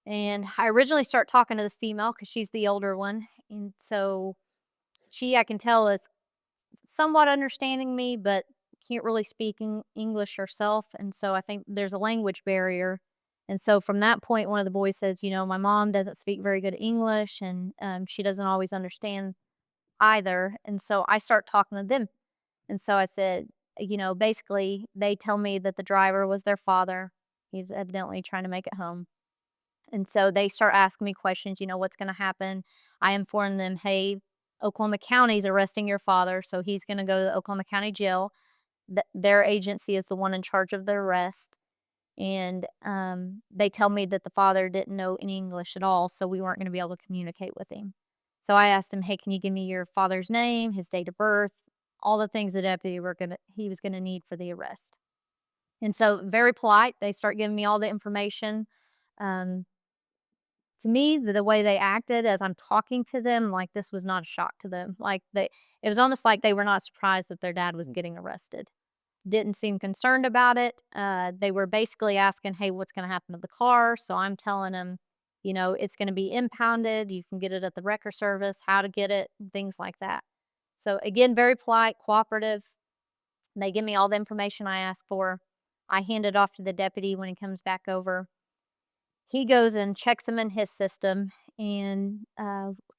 And I originally start talking to the female, because she's the older one, and so she, I can tell, is somewhat understanding me, but can't really speak English herself, and so I think there's a language barrier. And so from that point, one of the boys says, "My mom doesn't speak very good English, and, she doesn't always understand either." And so I start talking to them, and so I said, basically, they tell me that the driver was their father. He's evidently trying to make it home. And so they start asking me questions, what's going to happen. I inform them, hey, Oklahoma County's arresting your father, so he's going to go to Oklahoma County Jail. Their agency is the one in charge of the arrest. And they tell me that the father didn't know any English at all, so we weren't going to be able to communicate with him. So I asked him, hey, can you give me your father's name, his date of birth, all the things the deputy he was going to need for the arrest. And so, very polite, they start giving me all the information. Um, to me, the way they acted as I'm talking to them, like, this was not a shock to them. Like, it was almost like they were not surprised that their dad was getting arrested. Didn't seem concerned about it. They were basically asking, "Hey, what's gonna happen to the car?" So I'm telling them, "It's gonna be impounded. You can get it at the wrecker service, how to get it, things like that." So again, very polite, cooperative. They give me all the information I ask for. I hand it off to the deputy when he comes back over. He goes and checks them in his system, and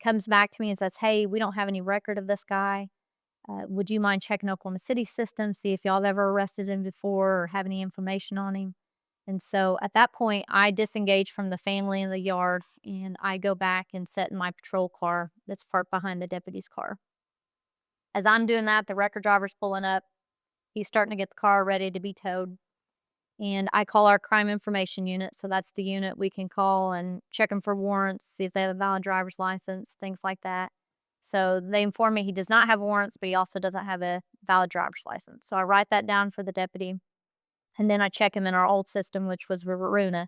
comes back to me and says, "Hey, we don't have any record of this guy. Would you mind checking Oklahoma City's system, see if y'all have ever arrested him before or have any information on him?" And so at that point, I disengage from the family in the yard, and I go back and sit in my patrol car that's parked behind the deputy's car. As I'm doing that, the record driver's pulling up. He's starting to get the car ready to be towed. And I call our crime information unit. So that's the unit we can call and check them for warrants, see if they have a valid driver's license, things like that. So they inform me he does not have warrants, but he also doesn't have a valid driver's license. So I write that down for the deputy. And then I check him in our old system, which was Varuna,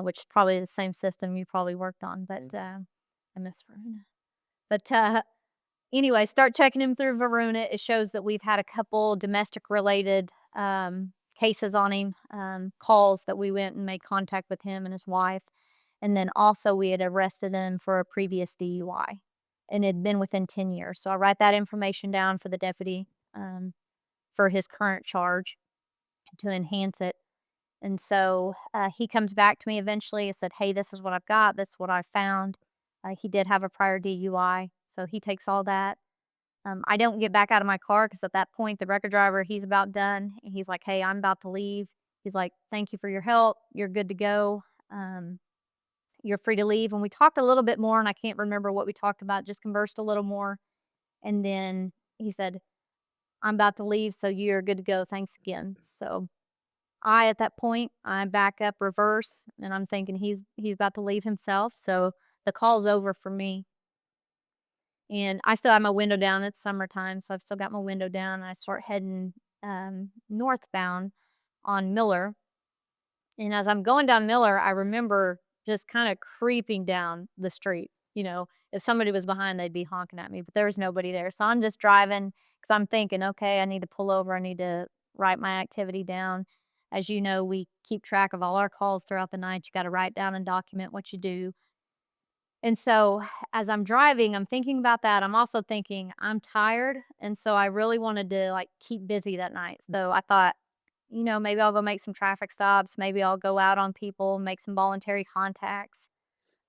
which is probably the same system you probably worked on. But I miss Varuna. But Anyway, start checking him through Varuna. It shows that we've had a couple domestic related cases on him, calls that we went and made contact with him and his wife. And then also we had arrested him for a previous DUI and it had been within 10 years. So I write that information down for the deputy for his current charge to enhance it. And so he comes back to me eventually and said, "Hey, this is what I've got. This is what I found." He did have a prior DUI. So he takes all that. I don't get back out of my car because at that point, the record driver, he's about done. And he's like, "Hey, I'm about to leave." He's like, "Thank you for your help. You're good to go. Um, you're free to leave." And we talked a little bit more, and I can't remember what we talked about, just conversed a little more. And then he said, "I'm about to leave, so you're good to go. Thanks again." So at that point, I back up reverse, and I'm thinking he's about to leave himself. So the call's over for me. And I still have my window down. It's summertime, so I've still got my window down. And I start heading northbound on Miller. And as I'm going down Miller, I remember just kind of creeping down the street. If somebody was behind, they'd be honking at me, but there was nobody there. So I'm just driving because I'm thinking, okay, I need to pull over. I need to write my activity down. As you know, we keep track of all our calls throughout the night. You got to write down and document what you do. And so as I'm driving, I'm thinking about that. I'm also thinking I'm tired. And so I really wanted to like keep busy that night. So I thought, maybe I'll go make some traffic stops. Maybe I'll go out on people, make some voluntary contacts.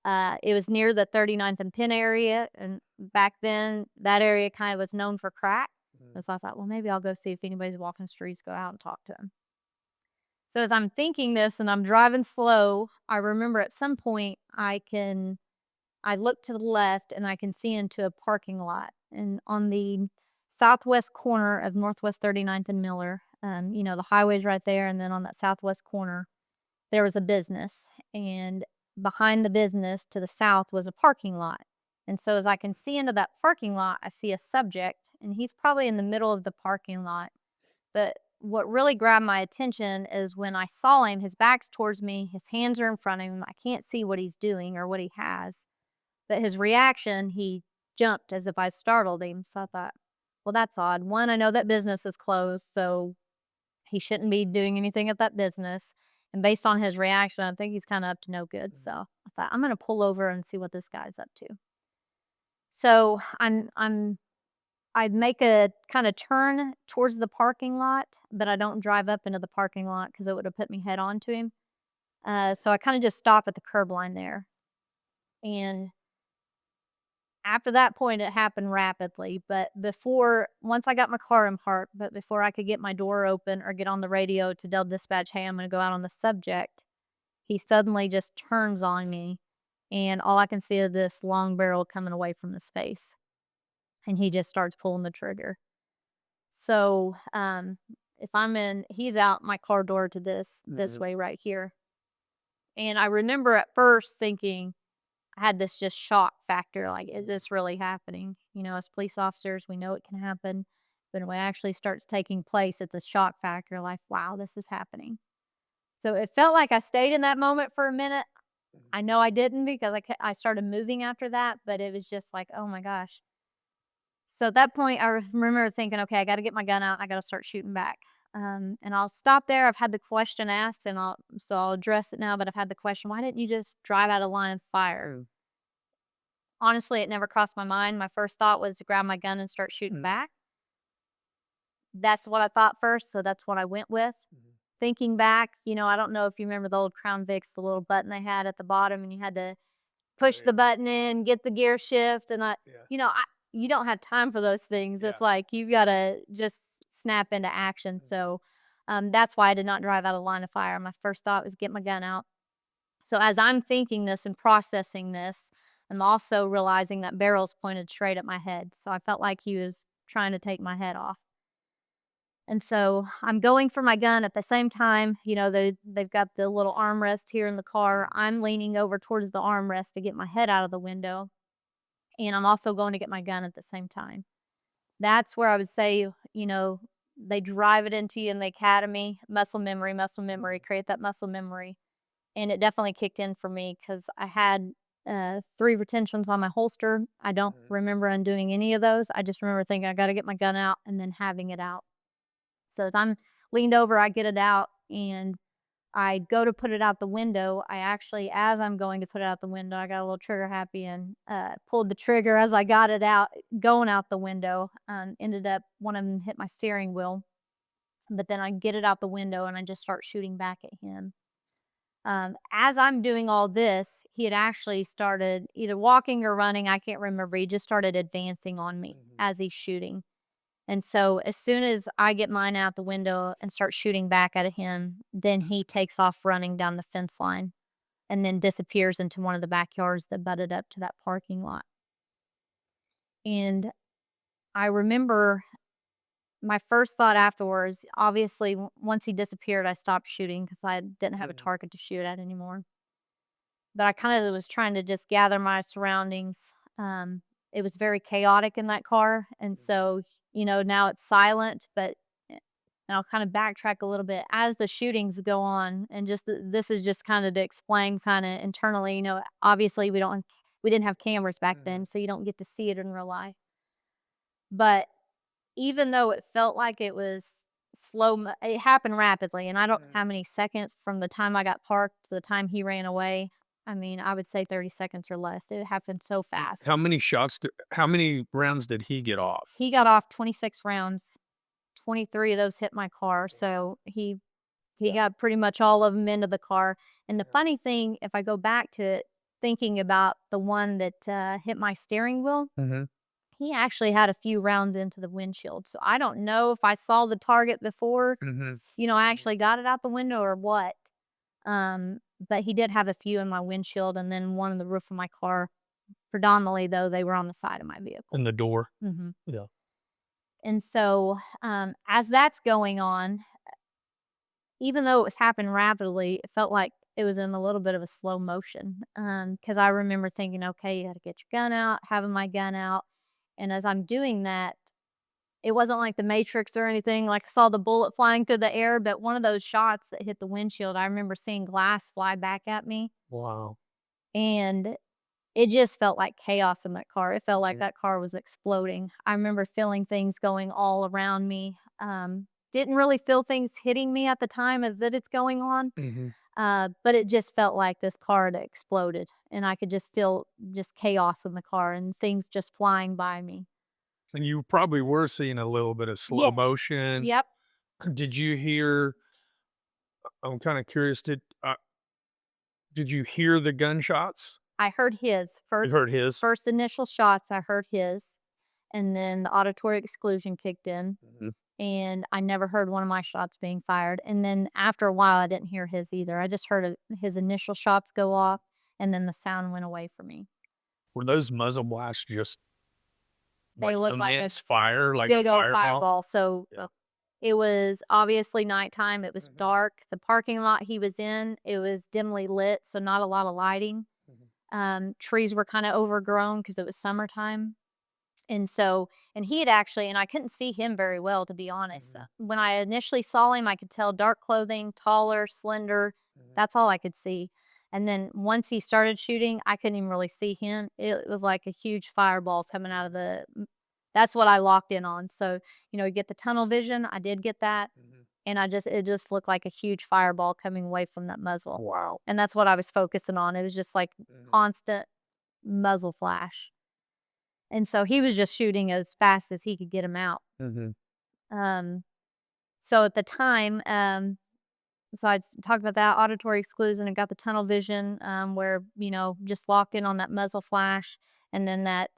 It was near the 39th and Penn area. And back then, that area kind of was known for crack. And so I thought, well, maybe I'll go see if anybody's walking the streets, go out and talk to them. So as I'm thinking this and I'm driving slow, I remember at some point I look to the left and I can see into a parking lot. And on the southwest corner of Northwest 39th and Miller, the highway's right there. And then on that southwest corner, there was a business. And behind the business to the south was a parking lot. And so as I can see into that parking lot, I see a subject, and he's probably in the middle of the parking lot. But what really grabbed my attention is when I saw him, his back's towards me, his hands are in front of him. I can't see what he's doing or what he has. But his reaction, he jumped as if I startled him. So I thought, well, that's odd. One, I know that business is closed, so he shouldn't be doing anything at that business. And based on his reaction, I think he's kind of up to no good. So I thought, I'm going to pull over and see what this guy's up to. So I make a kind of turn towards the parking lot, but I don't drive up into the parking lot because it would have put me head on to him. So I kind of just stop at the curb line there. And after that point, it happened rapidly, but once I got my car in park, but before I could get my door open or get on the radio to tell dispatch, "Hey, I'm gonna go out on the subject," he suddenly just turns on me, and all I can see is this long barrel coming away from his face, and he just starts pulling the trigger. So, if he's out my car door to this way right here, and I remember at first thinking, I had this just shock factor, like, is this really happening? As police officers, we know it can happen, but when it actually starts taking place, it's a shock factor, like, wow, this is happening. So it felt like I stayed in that moment for a minute. I know I didn't because I started moving after that, but it was just like, oh my gosh. So at that point, I remember thinking, okay, I got to get my gun out. I got to start shooting back. And I'll stop there. I've had the question asked, and I'll address it now. But I've had the question, why didn't you just drive out of line of fire? Honestly, it never crossed my mind. My first thought was to grab my gun and start shooting back. That's what I thought first, so that's what I went with. Thinking back, I don't know if you remember the old Crown Vics, the little button they had at the bottom, and you had to push the button in, get the gear shift, and you don't have time for those things. It's like you've got to just snap into action. So that's why I did not drive out of line of fire. My first thought was get my gun out. So as I'm thinking this and processing this, I'm also realizing that barrel's pointed straight at my head. So I felt like he was trying to take my head off. And so I'm going for my gun at the same time. They've got the little armrest here in the car. I'm leaning over towards the armrest to get my head out of the window. And I'm also going to get my gun at the same time. That's where I would say, they drive it into you in the academy. Muscle memory, create that muscle memory. And it definitely kicked in for me because I had 3 retentions on my holster. I don't remember undoing any of those. I just remember thinking, I got to get my gun out and then having it out. So as I'm leaned over, I get it out and I go to put it out the window. I actually, as I'm going to put it out the window, I got a little trigger happy and pulled the trigger as I got it out, going out the window. Ended up, one of them hit my steering wheel. But then I get it out the window and I just start shooting back at him. As I'm doing all this, he had actually started either walking or running. I can't remember. He just started advancing on me as he's shooting. And so as soon as I get mine out the window and start shooting back at him, then he takes off running down the fence line and then disappears into one of the backyards that butted up to that parking lot. And I remember my first thought afterwards, obviously, once he disappeared, I stopped shooting because I didn't have a target to shoot at anymore. But I kind of was trying to just gather my surroundings. It was very chaotic in that car. And so, now it's silent, but and I'll kind of backtrack a little bit as the shootings go on. And just this is just kind of to explain kind of internally, obviously we didn't have cameras back then, so you don't get to see it in real life. But even though it felt like it was it happened rapidly, and I don't know how many seconds from the time I got parked to the time he ran away. I mean, I would say 30 seconds or less. It happened so fast. How many rounds did he get off? He got off 26 rounds. 23 of those hit my car, so he got pretty much all of them into the car. And the funny thing, if I go back to it, thinking about the one that hit my steering wheel, he actually had a few rounds into the windshield. So I don't know if I saw the target before, I actually got it out the window or what. But he did have a few in my windshield and then one in the roof of my car. Predominantly, though, they were on the side of my vehicle. In the door? Yeah. And so, as that's going on, even though it was happening rapidly, it felt like it was in a little bit of a slow motion. Because I remember thinking, okay, you got to get your gun out, having my gun out. And as I'm doing that, it wasn't like the Matrix or anything, like I saw the bullet flying through the air, but one of those shots that hit the windshield, I remember seeing glass fly back at me. Wow. And it just felt like chaos in that car. It felt like that car was exploding. I remember feeling things going all around me. Didn't really feel things hitting me at the time as that it's going on. But it just felt like this car had exploded and I could just feel just chaos in the car and things just flying by me. And you probably were seeing a little bit of slow Yeah. motion. Yep. Did you hear I'm kinda curious, did you hear the gunshots? I heard his You heard his? first initial shots, I heard his, and then the auditory exclusion kicked in. And I never heard one of my shots being fired. And then after a while, I didn't hear his either. I just heard his initial shots go off, and then the sound went away from me. Were those muzzle blasts just They like looked like a immense fire, like big old fireball? fireball. So Yeah. it was obviously nighttime. It was dark. The parking lot he was in, it was dimly lit, so not a lot of lighting. Trees were kind of overgrown because it was summertime. And so, and he had actually, and I couldn't see him very well, to be honest. When I initially saw him, I could tell dark clothing, taller, slender. That's all I could see. And then once he started shooting, I couldn't even really see him. It was like a huge fireball coming out of that's what I locked in on. So, you get the tunnel vision. I did get that. And it just looked like a huge fireball coming away from that muzzle. Wow. And that's what I was focusing on. It was just like constant muzzle flash. And so he was just shooting as fast as he could get him out. Um, so at the time, so I talked about that auditory exclusion and got the tunnel vision, where, just locked in on that muzzle flash and then that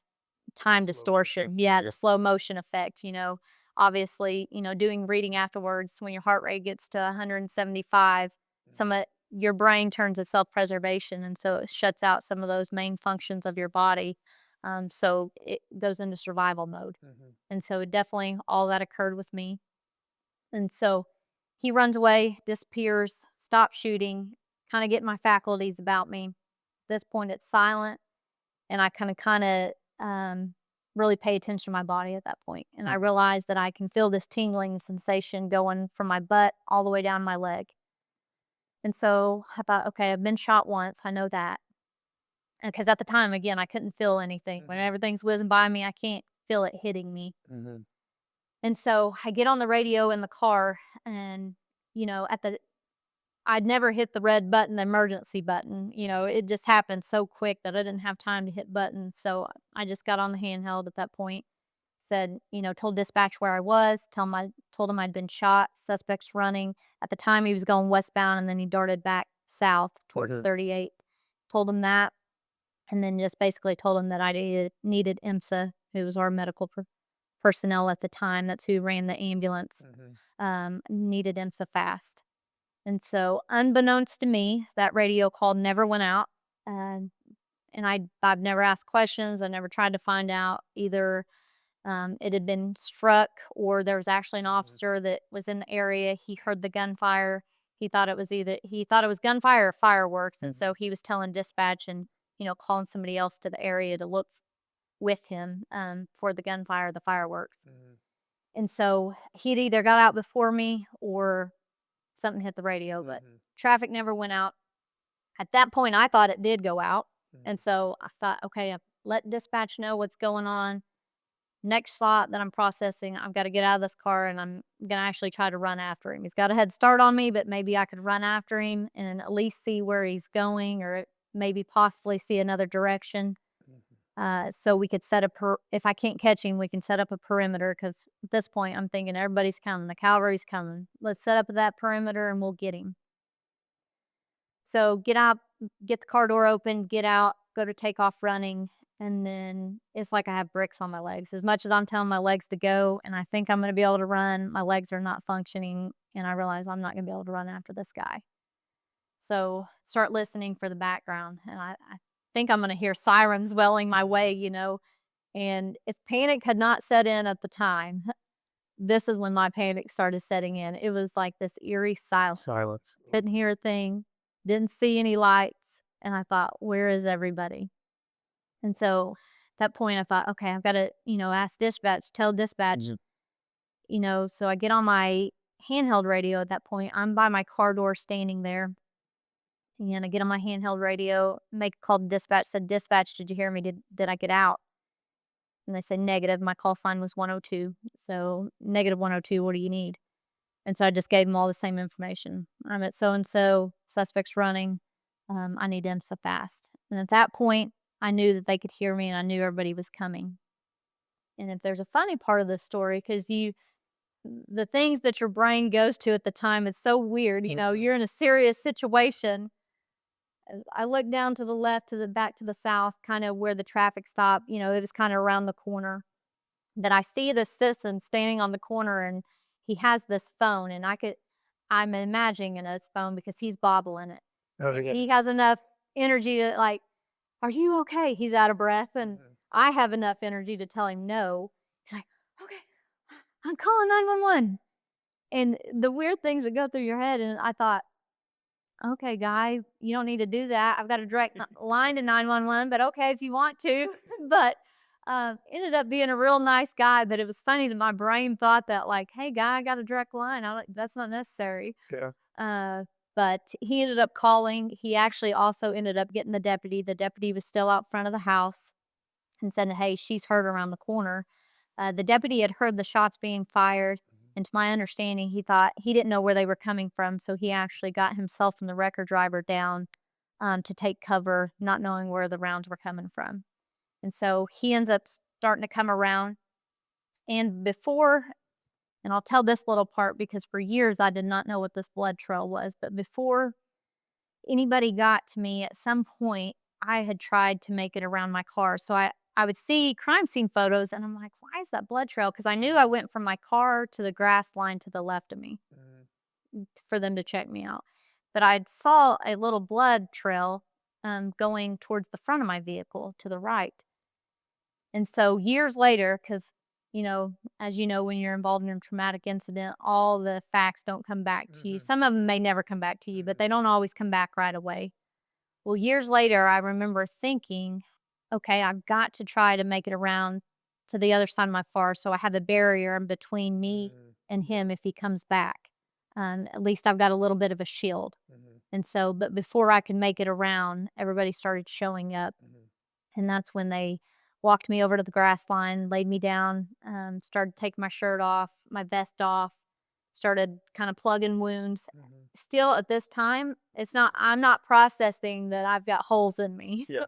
time distortion. Yeah, the slow motion effect, obviously, doing reading afterwards when your heart rate gets to 175, your brain turns to self-preservation. And so it shuts out some of those main functions of your body. So it goes into survival mode. And so definitely all that occurred with me. And so he runs away, disappears, stops shooting, kind of getting my faculties about me. At this point, it's silent. And I kind of really pay attention to my body at that point. And I realize that I can feel this tingling sensation going from my butt all the way down my leg. And so I thought, okay, I've been shot once. I know that. Because at the time, again, I couldn't feel anything. When everything's whizzing by me, I can't feel it hitting me. Mhm. And so I get on the radio in the car, and, I'd never hit the red button, the emergency button. It just happened so quick that I didn't have time to hit buttons. So I just got on the handheld at that point, said, told dispatch where I was, told him I'd been shot, suspect's running. At the time, he was going westbound, and then he darted back south towards Mhm. 38. Told him that, and then just basically told him that I needed IMSA, who was our medical personnel at the time. That's who ran the ambulance. Mhm. Needed IMSA fast. And so, unbeknownst to me, that radio call never went out. And I've never asked questions. I never tried to find out either it had been struck, or there was actually an Mhm. officer that was in the area. He heard the gunfire. He thought it was gunfire or fireworks, and so Mhm. he was telling dispatch and calling somebody else to the area to look with him for the gunfire, or the fireworks. Mhm. And so he'd either got out before me or something hit the radio, but Mhm. traffic never went out. At that point, I thought it did go out, and Mhm. so I thought, okay, let dispatch know what's going on. Next thought that I'm processing, I've got to get out of this car, and I'm gonna actually try to run after him. He's got a head start on me, but maybe I could run after him and at least see where he's going, or maybe possibly see another direction. Mhm. So we could if I can't catch him, we can set up a perimeter. Because at this point, I'm thinking everybody's coming, the cavalry's coming. Let's set up that perimeter, and we'll get him. So get out, get the car door open, get out, go to take off running, and then it's like I have bricks on my legs. As much as I'm telling my legs to go and I think I'm gonna be able to run, my legs are not functioning, and I realize I'm not gonna be able to run after this guy. So start listening for the background, and I think I'm gonna hear sirens welling my way, and if panic had not set in at the time, this is when my panic started setting in. It was like this eerie silence. Silence. Couldn't hear a thing, didn't see any lights, and I thought, "Where is everybody?" And so, at that point, I thought, "Okay, I've gotta, ask dispatch, tell dispatch," Mhm. so I get on my handheld radio at that point. I'm by my car door standing there, and I get on my handheld radio, make a call to dispatch, said, "Dispatch, did you hear me? Did I get out?" And they said, "Negative." My call sign was 102. So, negative 102, what do you need? And so I just gave them all the same information. I'm at so and so, suspect's running. I need them so fast. And at that point, I knew that they could hear me, and I knew everybody was coming. And if there's a funny part of the story, because the things that your brain goes to at the time, it's so weird. Mhm. You're in a serious situation. I look down to the left, back to the south, kind of where the traffic stop. It was kind of around the corner. That I see this citizen standing on the corner, and he has this phone, and I'm imagining his phone because he's bobbling it. Oh, And yeah. he has enough energy to like, "Are you okay?" He's out of breath, and Mhm. I have enough energy to tell him no. He's like, "Okay, I'm calling 911." And the weird things that go through your head, and I thought, "Okay, guy, you don't need to do that. I've got a direct line to 911, but okay if you want to." But ended up being a real nice guy. But it was funny that my brain thought that, like, "Hey, guy, I got a direct line. That's not necessary." Yeah. Uh, but he ended up calling. He actually also ended up getting the deputy. The deputy was still out front of the house and said, "Hey, she's heard around the corner." The deputy had heard the shots being fired, Mhm. and to my understanding, he didn't know where they were coming from, so he actually got himself and the wrecker driver down to take cover, not knowing where the rounds were coming from. And so he ends up starting to come around. And and I'll tell this little part because for years I did not know what this blood trail was, but before anybody got to me, at some point, I had tried to make it around my car. So I would see crime scene photos, and I'm like, why is that blood trail? Because I knew I went from my car to the grass line to the left of me Mhm. for them to check me out. But I saw a little blood trail going towards the front of my vehicle to the right. And so years later, because, as you know, when you're involved in a traumatic incident, all the facts don't come back to you. Mhm. Some of them may never come back to you, but Mhm. they don't always come back right away. Well, years later, I remember thinking, okay, I've got to try to make it around to the other side of my car so I have a barrier in between me Mhm. and him if he comes back. At least I've got a little bit of a shield. Mhm. And so, but before I could make it around, everybody started showing up. And that's when they walked me over to the grass line, laid me down, started taking my shirt off, my vest off, started kind of plugging wounds. Still at this time, I'm not processing that I've got holes in me. Yeah.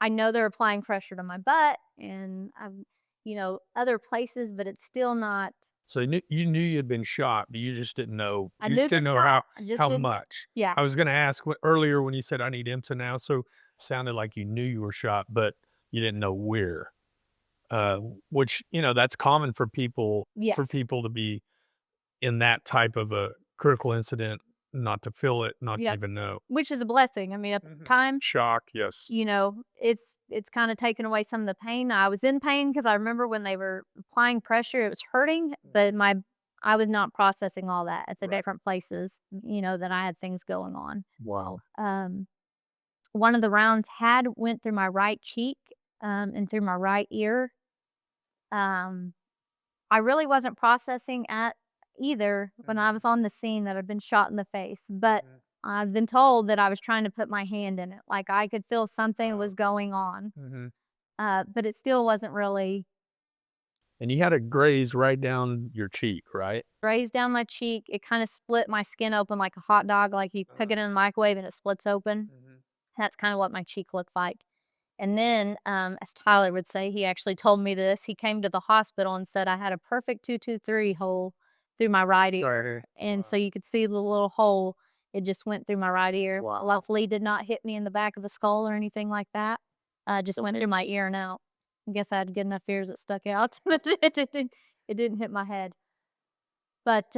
I know they're applying pressure to my butt and other places, but it's still not. So you knew you'd been shot, but you just didn't know. I You knew just the didn't know shot. I just how didn't. much. Yeah. I was going to ask earlier when you said I need IMSA now, so it sounded like you knew you were shot, but you didn't know where. Uh, which that's common for people Yes. to be in that type of a critical incident, not to feel it, not to Yep. even know. Which is a blessing. I mean, at the time, Shock, yes. it's kind of taken away some of the pain. I was in pain because I remember when they were applying pressure, it was hurting, but I was not processing all that at the Right. different places, that I had things going on. Wow. One of the rounds went through my right cheek, and through my right ear. Um, I really wasn't processing at either when I was on the scene that I'd been shot in the face, but I've been told that I was trying to put my hand in it, like I could feel something was going on, but it still wasn't really And you had a graze right down your cheek, right? grazed down my cheek. It kind of split my skin open like a hot dog, like you cook it in the microwave and it splits open. That's kind of what my cheek looked like. And then, as Tyler would say, he actually told me this. He came to the hospital and said I had a perfect 223 hole through my right ear. And so you could see the little hole. It just went through my right ear. Wow. Luckily, did not hit me in the back of the skull or anything like that. Just went through my ear and out. I guess I had good enough ears that stuck out, but it didn't hit my head. But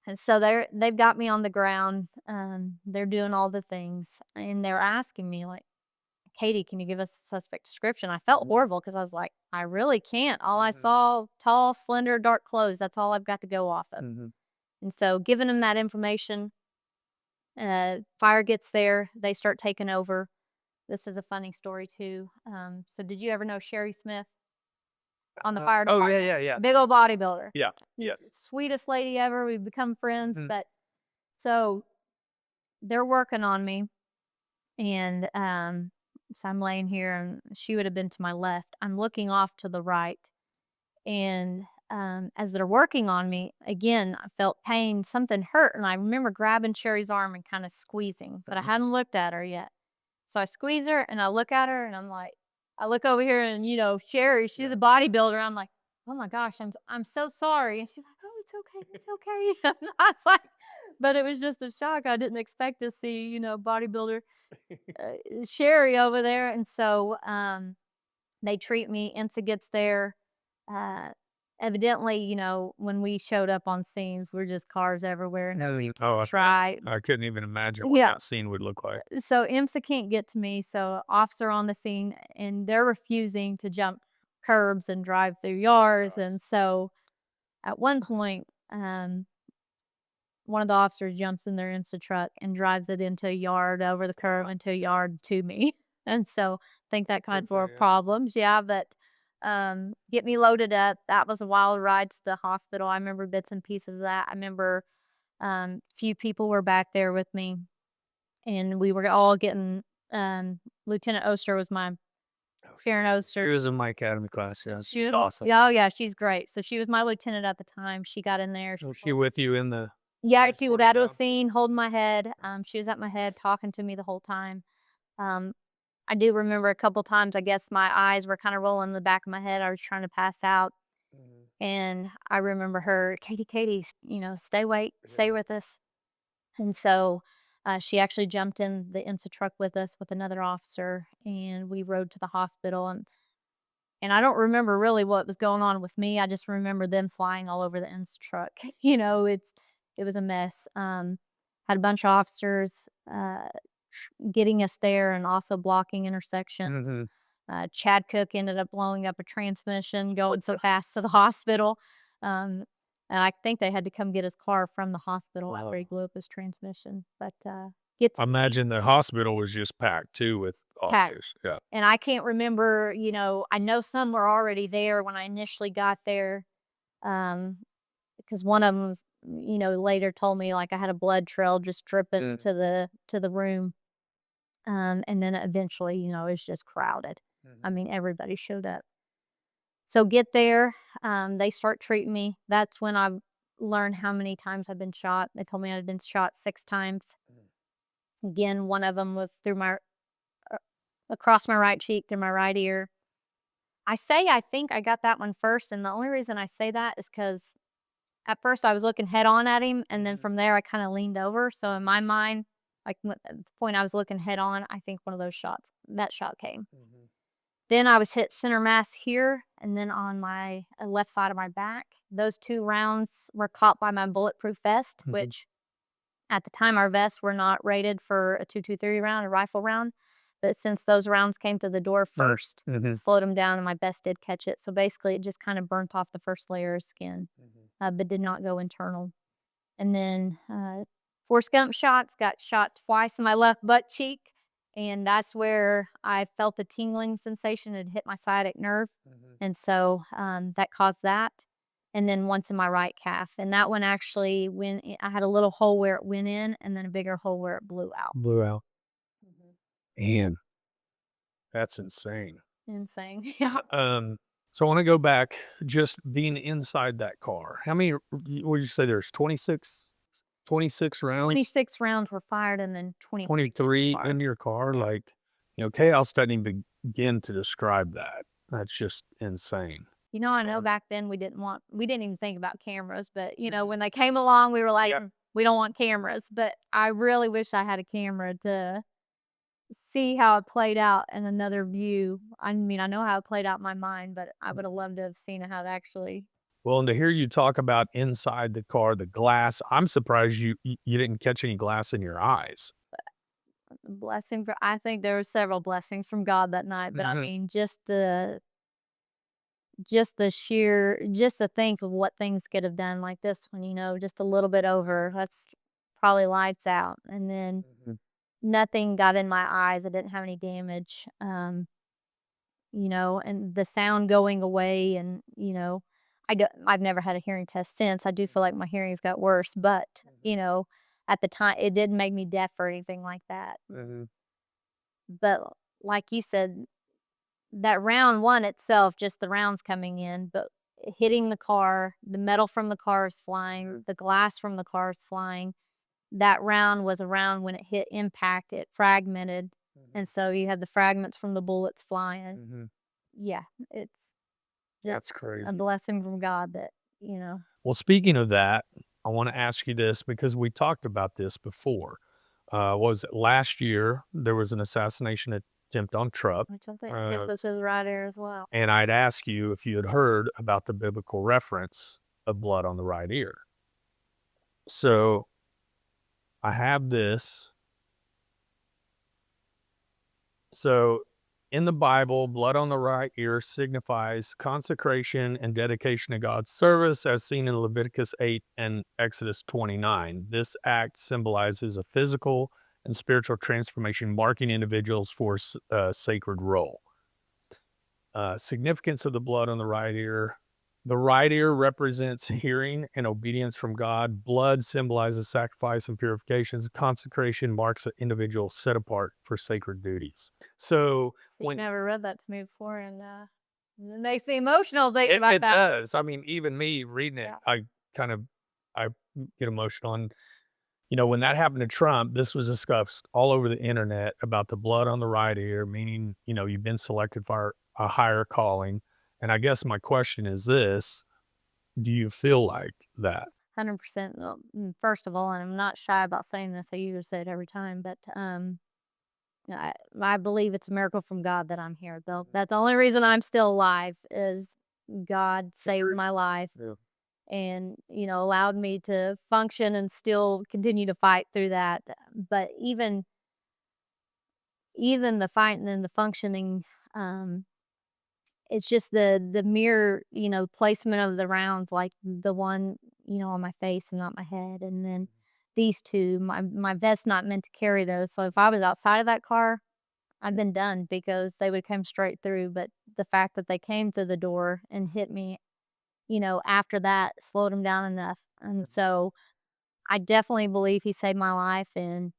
and so they've got me on the ground. They're doing all the things, and they're asking me like, "Katie, can you give us a suspect description?" I felt horrible because I was like, "I really can't. All I saw, tall, slender, dark clothes. That's all I've got to go off of." And so, giving them that information, fire gets there. They start taking over. This is a funny story too. So, did you ever know Sherry Smith on the fire Oh, department? yeah. Big old bodybuilder. Yeah. Yes. Sweetest lady ever. We've become friends. But so they're working on me, and so I'm laying here, and she would have been to my left. I'm looking off to the right, and as they're working on me, again, I felt pain. Something hurt, and I remember grabbing Sherry's arm and kind of squeezing, but I hadn't looked at her yet. So I squeeze her, and I look at her, and I'm like, I look over here, and Sherry, she's a bodybuilder. I'm like, oh my gosh, I'm so sorry. And she's like, oh, it's okay, it's okay. I was like, but it was just a shock. I didn't expect to see bodybuilder Sherry over there, and so they treat me. IMSA gets there. Uh, Evidently, when we showed up on scenes, we're just cars everywhere. No, Oh, try. I couldn't even imagine what Yeah. that scene would look like. So IMSA can't get to me. So officer on the scene, and they're refusing to jump curbs and drive through yards. And so at one point, one of the officers jumps in their IMSA truck and drives it into a yard, over the curb, into a yard to me. And so I think that caused more problems. Yeah, but get me loaded up. That was a wild ride to the hospital. I remember bits and pieces of that. I remember few people were back there with me, and we were all getting Lieutenant Oster was my Sharon Oster. She was in my academy class. Yeah, She was awesome. Yeah, oh yeah, she's great. So she was my lieutenant at the time. She got in there. Was she with you in the? Yeah, she was transported at a down? scene holding my head. She was at my head talking to me the whole time. Um, I do remember a couple times, I guess my eyes were kind of rolling in the back of my head. I was trying to pass out. And I remember her, Katie, stay awake, stay with us. And so she actually jumped in the IMSA truck with us with another officer, and we rode to the hospital. And I don't remember really what was going on with me. I just remember them flying all over the IMSA truck. It was a mess. Had a bunch of officers getting us there and also blocking intersections. Chad Cook ended up blowing up a transmission going so fast to the hospital. And I think they had to come get his car from the hospital after he blew up his transmission. But I imagine the hospital was just packed too with packed. officers. Yeah. And I can't remember, I know some were already there when I initially got there. Because because one of them, later told me like I had a blood trail just dripping to the room. And then eventually, it's just crowded. I mean, everybody showed up. So get there, they start treating me. That's when I learned how many times I've been shot. They told me I'd been shot 6 times. Again, one of them was through my across my right cheek, through my right ear. I think I got that one first, and the only reason I say that is because at first I was looking head on at him, and then from there I kinda leaned over, so in my mind, like, at the point I was looking head on, I think one of those shots that shot came. Then I was hit center mass here, and then on my left side of my back. Those 2 rounds were caught by my bulletproof vest, which at the time, our vests were not rated for a 223 round, a rifle round, but since those rounds came through the door first, slowed them down, and my vest did catch it. So basically, it just kind of burnt off the first layer of skin, but did not go internal. And then 4 skunk shots, got shot twice in my left butt cheek, and that's where I felt the tingling sensation. It hit my sciatic nerve, and so that caused that. And then once in my right calf, and that one actually I had a little hole where it went in, and then a bigger hole where it blew out. Blew out. Man, that's insane. Insane. Yeah. So I want to go back just being inside that car. How many, would you say there's 26 rounds? 26 rounds were fired, and then 23 in your car? Like, chaos doesn't even begin to describe that. That's just insane. I know back then we didn't even think about cameras, but when they came along, we were like, we don't want cameras. But I really wish I had a camera to see how it played out in another view. I mean, I know how it played out in my mind, but I would have loved to have seen how it actually. Well, and to hear you talk about inside the car, the glass, I'm surprised you didn't catch any glass in your eyes. I think there were several blessings from God that night, but I mean, just to think of what things could have done like this one, just a little bit over, that's probably lights out. And then nothing got in my eyes. I didn't have any damage. And the sound going away, and I've never had a hearing test since. I do feel like my hearing's got worse, but at the time it didn't make me deaf or anything like that. But like you said, that round one itself, just the rounds coming in, but hitting the car, the metal from the car is flying, the glass from the car is flying. That round was a round when it hit impact, it fragmented, and so you had the fragments from the bullets flying. Yeah, it's That's just crazy. a blessing from God that. Well, speaking of that, I want to ask you this because we talked about this before. Was it last year there was an assassination attempt on Trump? Which I think this is right here as well. And I'd ask you if you had heard about the biblical reference of blood on the right ear. So I have this. So in the Bible, blood on the right ear signifies consecration and dedication to God's service, as seen in Leviticus 8 and Exodus 29. This act symbolizes a physical and spiritual transformation, marking individuals for a sacred role. Significance of the blood on the right ear. The right ear represents hearing and obedience from God. Blood symbolizes sacrifice and purifications. Consecration marks an individual set apart for sacred duties. So You've never read that to me before, and it makes me emotional thinking about it that. does. I mean, even me reading it, I get emotional. And when that happened to Trump, this was discussed all over the internet about the blood on the right ear, meaning you've been selected for a higher calling. And I guess my question is this: do you feel like that? 100%. First of all, and I'm not shy about saying this, I usually say it every time, but I believe it's a miracle from God that I'm here, though. That's the only reason I'm still alive is God saved my life. And allowed me to function and still continue to fight through that. But even the fighting and the functioning, it's just the mere placement of the rounds, like the one on my face and not my head, and then these two, my vest's not meant to carry those. So if I was outside of that car, I've been done because they would come straight through. But the fact that they came through the door and hit me, after that slowed him down enough. And so I definitely believe he saved my life, and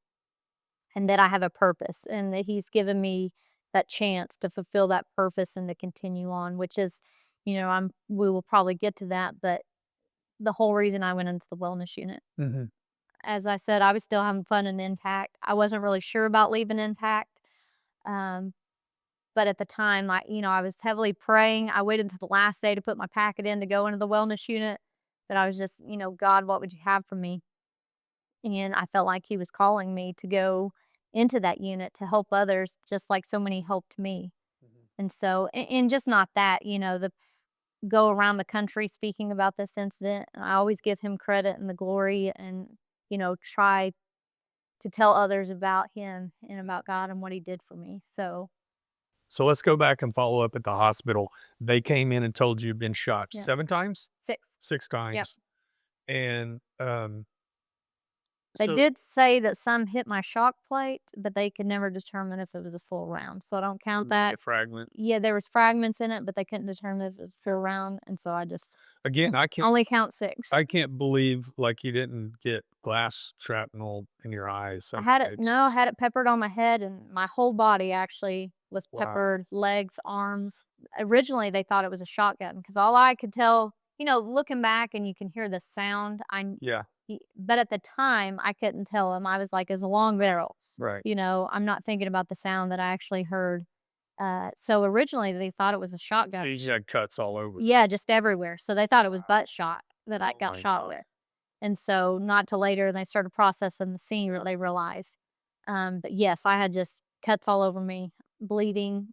that I have a purpose, and that he's given me that chance to fulfill that purpose and to continue on, which is, we will probably get to that, but the whole reason I went into the wellness unit. Mhm. As I said, I was still having fun in Impact. I wasn't really sure about leaving Impact. Um, but at the time, I was heavily praying. I waited until the last day to put my packet in to go into the wellness unit. But I was just, God, what would you have for me? And I felt like he was calling me to go into that unit to help others just like so many helped me. Mhm. And so, and just not that, the go around the country speaking about this incident. And I always give him credit and the glory, and, try to tell others about him and about God and what he did for me. So, So let's go back and follow up at the hospital. They came in and told you you'd been shot yeah. 7 times? 6. 6 Yep. times. And, They so did say that some hit my shock plate, but they could never determine if it was a full round, so I don't count maybe that. a fragment. Yeah, there was fragments in it, but they couldn't determine if it was a full round, and so I just Again, only count 6. I can't believe, like, you didn't get glass shrapnel in your eyes. I I had mean, it no, I had it peppered on my head, and my whole body actually was wow. peppered, legs, arms. Originally, they thought it was a shotgun because all I could tell, looking back and you can hear the sound, Yeah, but at the time, I couldn't tell him. I was like, "It's a long barrel." right. I'm not thinking about the sound that I actually heard. So originally, they thought it was a So shotgun. you just had cuts all over. Yeah, just everywhere. So they thought it was Wow. butt shot that I Oh got my shot god. with. And so not till later they started processing the scene, they realized. But yes, I had just cuts all over me, bleeding.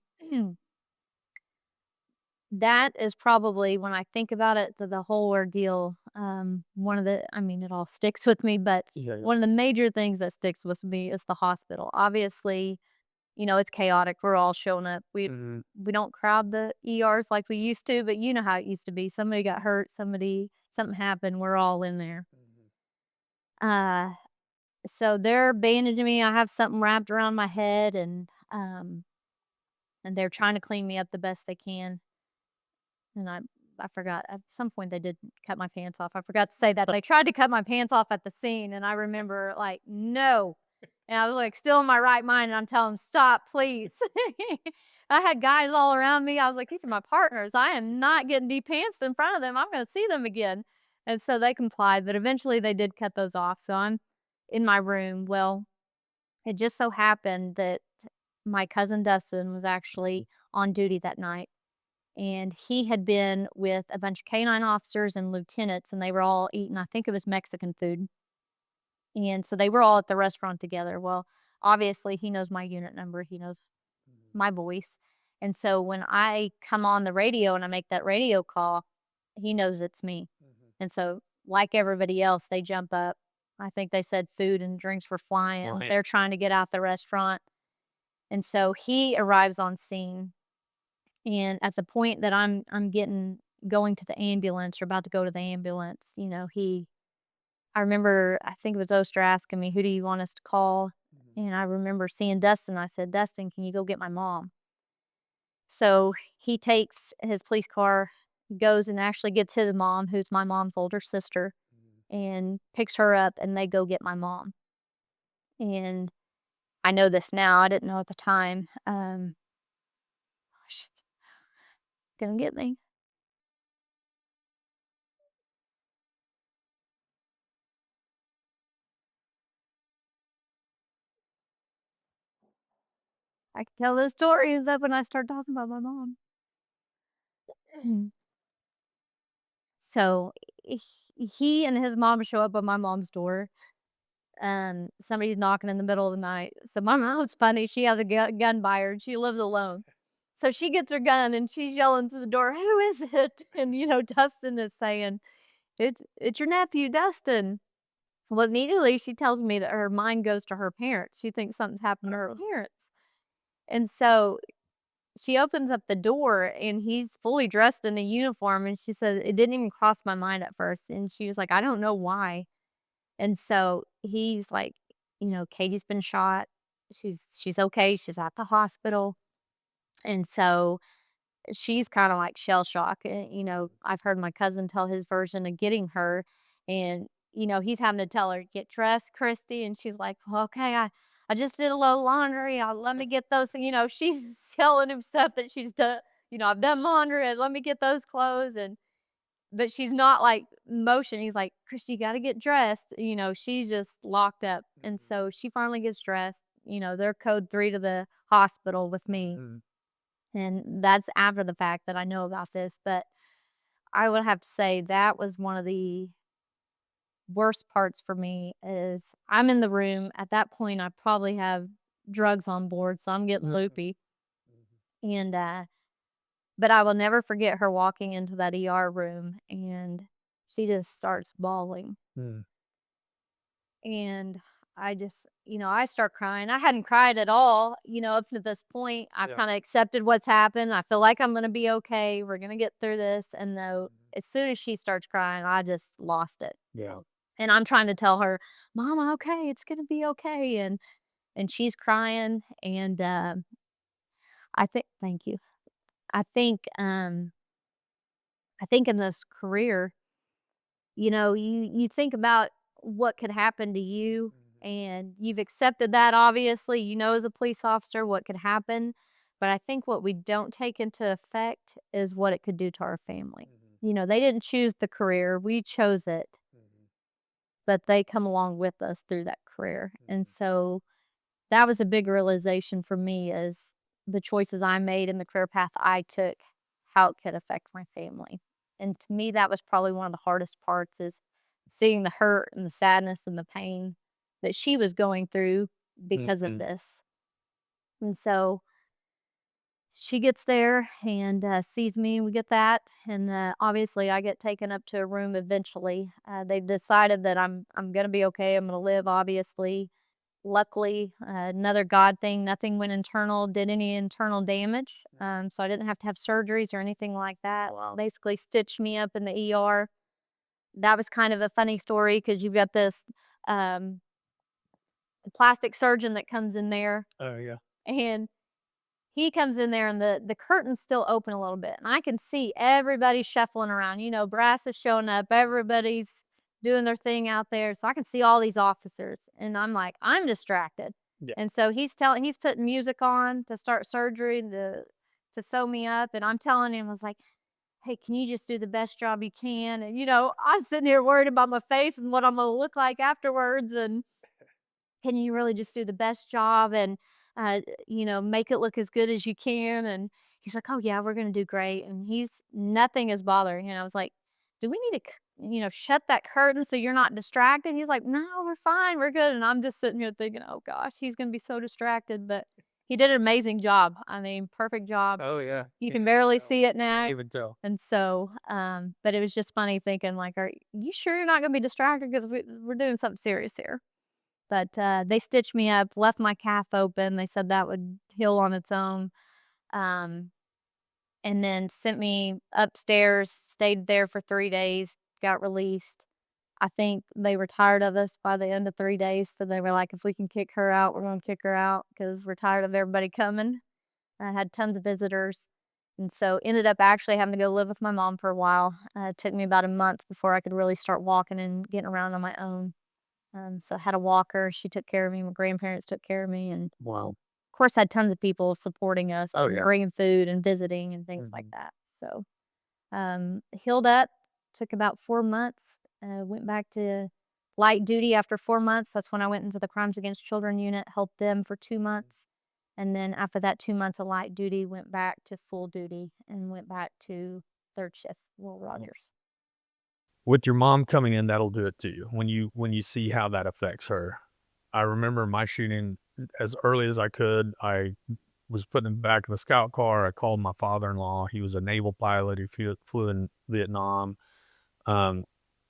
That is probably, when I think about it, the whole ordeal. It all sticks with me, but Yeah, yeah. one of the major things that sticks with me is the hospital. Obviously, it's chaotic. We're all showing up. We Mhm. we don't crowd the ERs like we used to, but you know how it used to be. Somebody got hurt, something happened, we're all in there. Mhm. Uh so they're bandaging me. I have something wrapped around my head, and they're trying to clean me up the best they can. And I forgot at some point they did cut my pants off. I forgot to say that. They tried to cut my pants off at the scene, and I remember like, "No." And I was like still in my right mind, and I'm telling them, "Stop, please." I had guys all around me. I was like, "These are my partners. I am not getting de-pantsed in front of them. I'm going to see them again." And so they complied, but eventually they did cut those off. So I'm in my room. Well, it just so happened that my cousin Dustin was actually on duty that night, and he had been with a bunch of canine officers and lieutenants, and they were all eating, I think it was Mexican food. And so they were all at the restaurant together. Well, obviously, he knows my unit number, he knows Mhm. my voice. And so when I come on the radio and I make that radio call, he knows it's me. Mhm. And so, like everybody else, they jump up. I think they said food and drinks were flying. Right. They're trying to get out the restaurant. And so he arrives on scene, and at the point that I'm getting going to the ambulance or about to go to the ambulance, I remember, I think it was Oster asking me, "Who do you want us to call?" Mhm. And I remember seeing Dustin. I said, "Dustin, can you go get my mom?" So he takes his police car, goes and actually gets his mom, who's my mom's older sister, Mhm. and picks her up, and they go get my mom. And I know this now. I didn't know at the time. Gosh, it's gonna get me. I can tell this story is that when I start talking about my mom. So he and his mom show up at my mom's door. Somebody's knocking in the middle of the night. So my mom's funny. She has a gun by her and she lives alone. So she gets her gun and she's yelling through the door, "Who is it?" And Dustin is saying, "It's your nephew, Dustin." Well, immediately she tells me that her mind goes to her parents. She thinks something's happened to her parents. And so she opens up the door and he's fully dressed in a uniform, and she said, "It didn't even cross my mind at first." And she was like, "I don't know why." And so he's like, "Katie's been shot. She's okay. She's at the hospital." And so she's kinda like shell shock, I've heard my cousin tell his version of getting her, and, he's having to tell her, "Get dressed, Christy," and she's like, "Well, okay, I just did a load of laundry, let me get those," she's telling him stuff that she's done, "I've done laundry, and let me get those clothes," but she's not, like, motion. He's like, "Christy, you gotta get dressed," she's just locked up, and Mhm. so she finally gets dressed, they're code 3 to the hospital with me, Mhm. and that's after the fact that I know about this, but I would have to say that was one of the worst parts for me is I'm in the room. At that point, I probably have drugs on board, so I'm getting Mhm. loopy, and, but I will never forget her walking into that ER room, and she just starts bawling. Mhm. And I just, I start crying. I hadn't cried at all, up to this point. I've Yeah. kind of accepted what's happened. I feel like I'm going to be okay. We're going to get through this. And though, Mhm. as soon as she starts crying, I just lost it. Yeah. And I'm trying to tell her, "Mama, okay, it's going to be okay." And she's crying. And I think, thank you. I think, I think in this career, you think about what could happen to you, Mhm. and you've accepted that, obviously, as a police officer what could happen, but I think what we don't take into effect is what it could do to our family. Mhm. They didn't choose the career, we chose it, Mhm. but they come along with us through that career, and Mhm. so that was a big realization for me is the choices I made and the career path I took, how it could affect my family. And to me, that was probably one of the hardest parts is seeing the hurt and the sadness and the pain that she was going through because of Mhm. this. And so she gets there and sees me. We get that, and obviously, I get taken up to a room eventually. They've decided that I'm gonna be okay. I'm gonna live. Obviously, luckily, another God thing, nothing went internal, did any internal damage. So I didn't have to have surgeries or anything like that. Wow. Basically, stitched me up in the ER. That was kind of a funny story because you've got this um, plastic surgeon that comes in there, Oh, yeah. and he comes in there and the curtain's still open a little bit, and I can see everybody shuffling around, brass is showing up, everybody's doing their thing out there, so I can see all these officers, and I'm like, I'm distracted, Yeah. and so he's putting music on to start surgery to sew me up, and I'm telling him, I was like, "Hey, can you just do the best job you can?" And, I'm sitting here worried about my face and what I'm gonna look like afterwards, and can you really just do the best job and, make it look as good as you can? And he's like, "Oh, yeah, we're gonna do great." And nothing is bothering him. I was like, "Do we need to, shut that curtain so you're not distracted?" He's like, "No, we're fine. We're good." And I'm just sitting here thinking, "Oh gosh, he's gonna be so distracted." But he did an amazing job. I mean, perfect job. Oh, yeah. You Can't can even barely tell. see it Can't now. even tell. And so, but it was just funny thinking like, "Are you sure you're not gonna be distracted? Because we're doing something serious here." But, they stitched me up, left my calf open, they said that would heal on its own, um, and then sent me upstairs, stayed there for 3 days, got released. I think they were tired of us by the end of 3 days, so they were like, "If we can kick her out, we're gonna kick her out because 'cause we're tired of everybody coming." I had tons of visitors, and so ended up actually having to go live with my mom for a while. It took me about a month before I could really start walking and getting around on my own. So I had a walker, she took care of me, my grandparents took care of me, and of Wow. course, I had tons of people supporting us Oh, and yeah. bringing food and visiting and things like Mhm. that. So, healed up, took about 4 months, went back to light duty after 4 months. That's when I went into the Crimes Against Children unit, helped them for 2 Mhm. months, and then after that 2 months of light duty, went back to full duty and went back to 3rd shift, Will Wow. Rogers. With your mom coming in, that'll do it to you when you see how that affects her. I remember my shooting as early as I could. I was put in the back of a scout car. I called my father-in-law. He was a naval pilot. He flew in Vietnam. Um,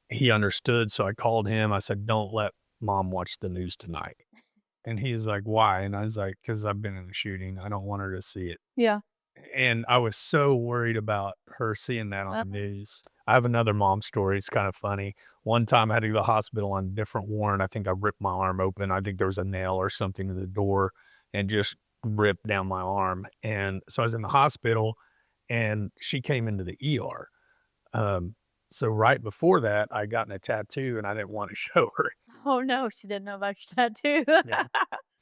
he understood, so I called him. I said, "Don't let mom watch the news tonight." And he's like, "Why?" And I was like, "'Cause I've been in a shooting. I don't want her to see it." Yeah. And I was so worried about her seeing that on the news. I have another mom story, it's kinda funny. One time I had to go to the hospital on a different warrant. I think I ripped my arm open. I think there was a nail or something in the door and just ripped down my arm. And so I was in the hospital, and she came into the ER. Um, so right before that, I gotten a tattoo, and I didn't want to show her. Oh, no, she didn't know about your tattoo. Yeah.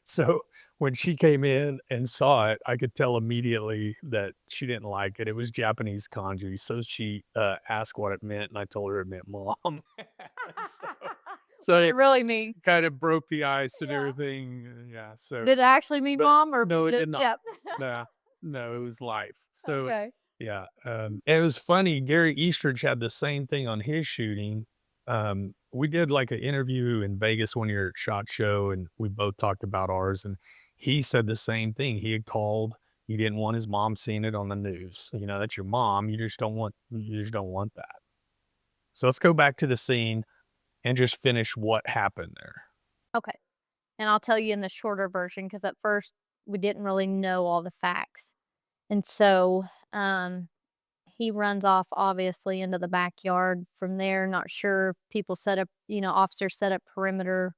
So when she came in and saw it, I could tell immediately that she didn't like it. It was Japanese kanji, so she, asked what it meant, and I told her it meant mom. So so It it really mean kinda broke the ice and yeah. everything, yeah, so Did it actually mean but mom or no, it did did not. yep. Nah, no, it was life. So, Okay. yeah, it was funny, Gary Eastridge had the same thing on his shooting. We did, like, an interview in Vegas one year at SHOT Show, and we both talked about ours, and he said the same thing. He had called, he didn't want his mom seeing it on the news. You know, that's your mom, you just don't want that. So let's go back to the scene and just finish what happened there. Okay. And I'll tell you in the shorter version because at first we didn't really know all the facts. And so, he runs off obviously into the backyard. From there, not sure, people set up, officers set up perimeter.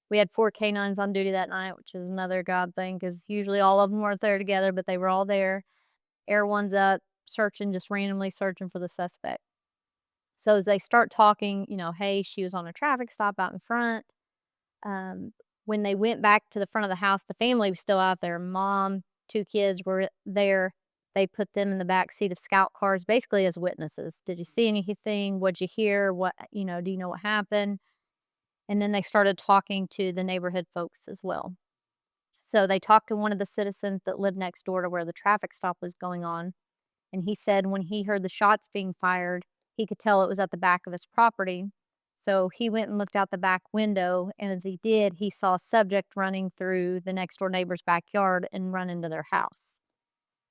We had 4 canines on duty that night, which is another god thing because usually all of them weren't there together, but they were all there. Air one's up, searching, just randomly searching for the suspect. So as they start talking, "Hey, she was on a traffic stop out in front." Um, when they went back to the front of the house, the family was still out there. Mom, 2 kids were there. They put them in the back seat of scout cars, basically as witnesses. "Did you see anything? What'd you hear? Do you know what happened?" And then they started talking to the neighborhood folks as well. So they talked to one of the citizens that lived next door to where the traffic stop was going on. And he said when he heard the shots being fired, he could tell it was at the back of his property. So he went and looked out the back window, and as he did, he saw a subject running through the next door neighbor's backyard and run into their house.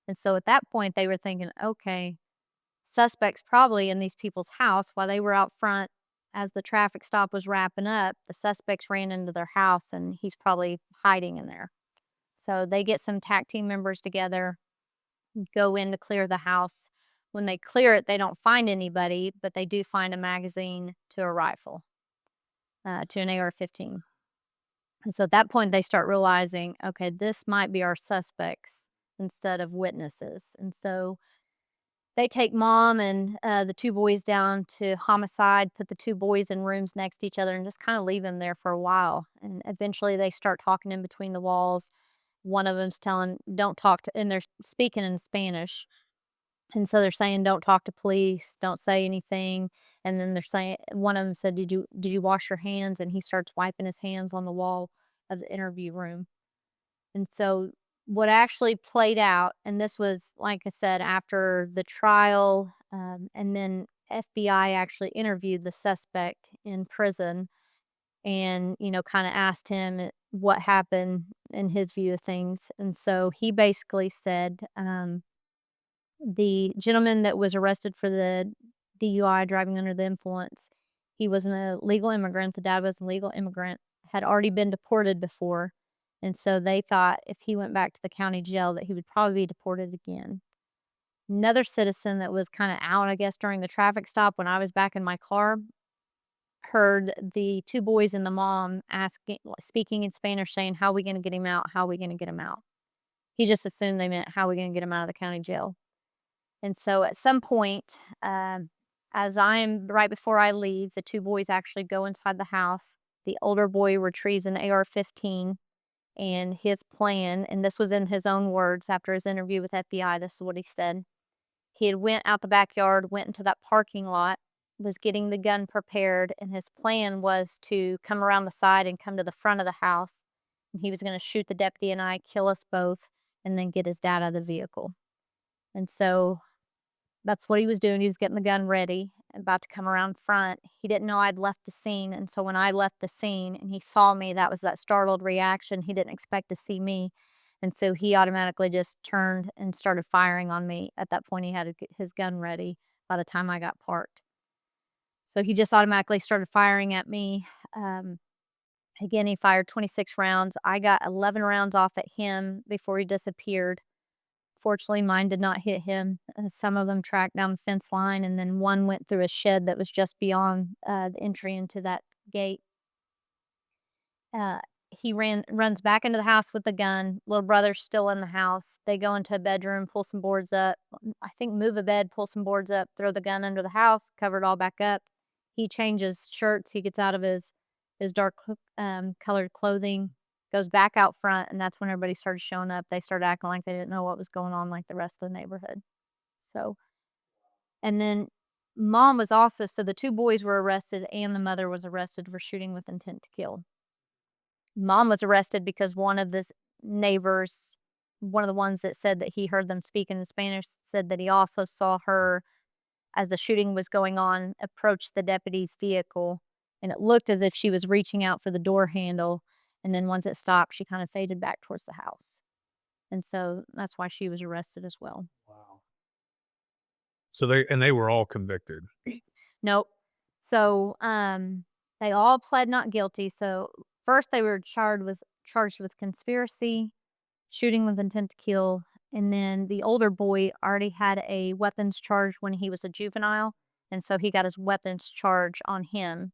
And so at that point, they were thinking, okay, suspects probably in these people's house while they were out front as the traffic stop was wrapping up. The suspects ran into their house, and he's probably hiding in there. So they get some TAC team members together, go in to clear the house. When they clear it, they don't find anybody, but they do find a magazine to a rifle, to an AR-15. And so at that point, they start realizing, okay, this might be our suspects instead of witnesses. And so they take mom and the 2 boys down to homicide, put the 2 boys in rooms next to each other, and just kind of leave them there for a while. And eventually, they start talking in between the walls. One of them's telling, "Don't talk to," and they're speaking in Spanish. And so they're saying, "Don't talk to police, don't say anything." And then they're saying, one of them said, "Did you wash your hands?" And he starts wiping his hands on the wall of the interview room. And so what actually played out, and this was, like I said, after the trial, and then FBI actually interviewed the suspect in prison and, kind of asked him what happened in his view of things. And so he basically said, the gentleman that was arrested for the DUI, driving under the influence, he was a legal immigrant, the dad was a legal immigrant, had already been deported before, and so they thought if he went back to the county jail that he would probably be deported again. Another citizen that was kinda out, I guess, during the traffic stop when I was back in my car, heard the 2 boys and the mom speaking in Spanish saying, "How are we gonna get him out? How are we gonna get him out?" He just assumed they meant, "How are we gonna get him out of the county jail?" And so at some point, as I'm right before I leave, the 2 boys actually go inside the house. The older boy retrieves an AR-15, and his plan, and this was in his own words after his interview with FBI, this is what he said. He had went out the backyard, went into that parking lot, was getting the gun prepared, and his plan was to come around the side and come to the front of the house, and he was gonna shoot the deputy and I, kill us both, and then get his dad out of the vehicle. And so that's what he was doing. He was getting the gun ready and about to come around front. He didn't know I'd left the scene, and so when I left the scene and he saw me, that was that startled reaction. He didn't expect to see me, and so he automatically just turned and started firing on me. At that point, he had his gun ready by the time I got parked. So he just automatically started firing at me. Um, Again, he fired 26 rounds. I got 11 rounds off at him before he disappeared. Fortunately, mine did not hit him. Some of them tracked down the fence line, and then one went through a shed that was just beyond the entry into that gate. he runs back into the house with the gun. Little brother's still in the house. They go into a bedroom, pull some boards up. I think move a bed, pull some boards up, throw the gun under the house, cover it all back up. He changes shirts. He gets out of his dark colored clothing, goes back out front, and that's when everybody started showing up. They started acting like they didn't know what was going on, like the rest of the neighborhood. So, and then mom was also, so the two boys were arrested and the mother was arrested for shooting with intent to kill. Mom was arrested because one of the neighbors, one of the ones that said that he heard them speaking in Spanish, said that he also saw her as the shooting was going on approach the deputy's vehicle, and it looked as if she was reaching out for the door handle, and then once it stopped, she kind of faded back towards the house. And so that's why she was arrested as well. Wow. So they were all convicted. Nope. So, they all pled not guilty. So, first they were charged with conspiracy, shooting with intent to kill, and then the older boy already had a weapons charge when he was a juvenile, and so he got his weapons charge on him.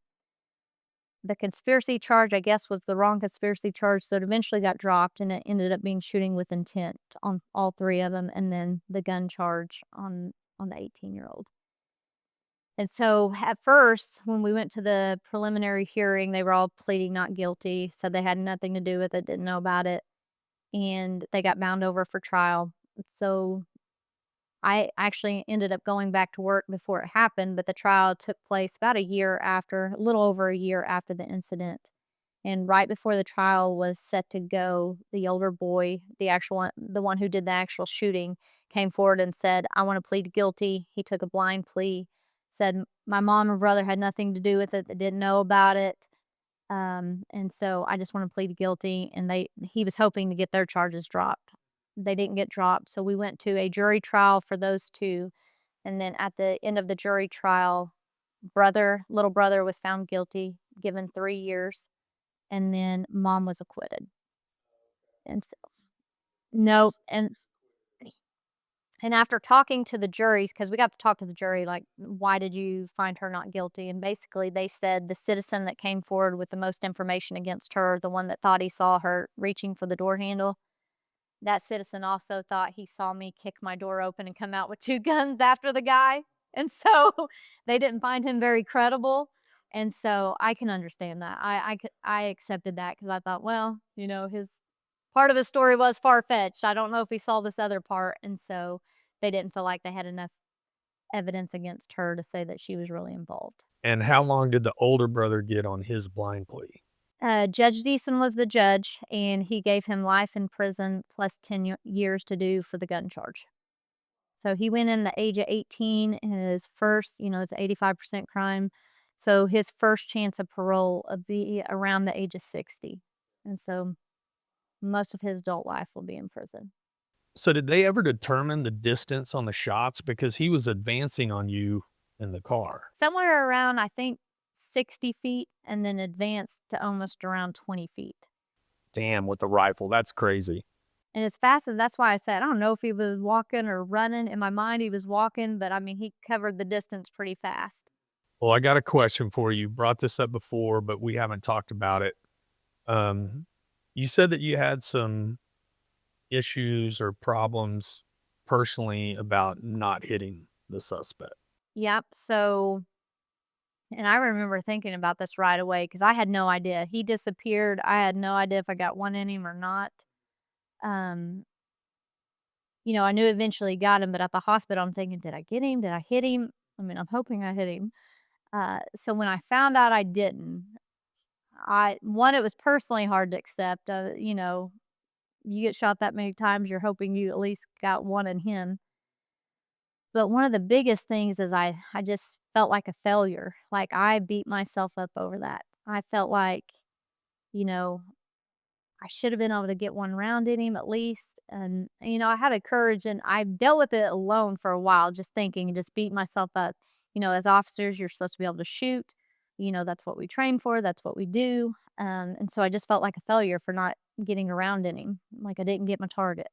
The conspiracy charge, I guess, was the wrong conspiracy charge, so it eventually got dropped, and it ended up being shooting with intent on all 3 of them, and then the gun charge on the 18-year-old. And so at first, when we went to the preliminary hearing, they were all pleading not guilty, said they had nothing to do with it, didn't know about it, and they got bound over for trial. So I actually ended up going back to work before it happened, but the trial took place about a year after, a little over a year after the incident. And right before the trial was set to go, the older boy, the one who did the actual shooting, came forward and said, "I want to plead guilty." He took a blind plea, said, "My mom and brother had nothing to do with it. They didn't know about it. And so I just want to plead guilty." And he was hoping to get their charges dropped. They didn't get dropped. So we went to a jury trial for those two. And then at the end of the jury trial, little brother was found guilty, given 3 years, and then mom was acquitted. And so, no, and after talking to the juries, because we got to talk to the jury, like, why did you find her not guilty? And basically, they said the citizen that came forward with the most information against her, the one that thought he saw her reaching for the door handle, that citizen also thought he saw me kick my door open and come out with 2 guns after the guy. And so they didn't find him very credible. And so I can understand that. I accepted that because I thought, well, his part of his story was far-fetched. I don't know if he saw this other part, and so they didn't feel like they had enough evidence against her to say that she was really involved. And how long did the older brother get on his blind plea? Judge Deason was the judge, and he gave him life in prison plus 10 years to do for the gun charge. So he went in the age of 18, and his first, it's 85% crime. So his first chance of parole would be around the age of 60. And so most of his adult life will be in prison. So did they ever determine the distance on the shots because he was advancing on you in the car? Somewhere around, I think, 60 feet, and then advanced to almost around 20 feet. Damn, with the rifle, that's crazy. And as fast as that's why I said, I don't know if he was walking or running. In my mind, he was walking, but I mean, he covered the distance pretty fast. Well, I got a question for you. Brought this up before, but we haven't talked about it. Um, you said that you had some issues or problems personally about not hitting the suspect. Yep. So, and I remember thinking about this right away because I had no idea. He disappeared. I had no idea if I got one in him or not. Um, I knew eventually got him, but at the hospital, I'm thinking, did I get him? Did I hit him? I mean, I'm hoping I hit him. So when I found out I didn't, it was personally hard to accept. You get shot that many times, you're hoping you at least got one in him. But one of the biggest things is I just felt like a failure. Like I beat myself up over that. I felt like, you know, I should have been able to get one round in him at least. And, I had the courage and I dealt with it alone for a while, just thinking and just beat myself up. As officers, you're supposed to be able to shoot. That's what we train for, that's what we do. And so I just felt like a failure for not getting around in him. Like I didn't get my target.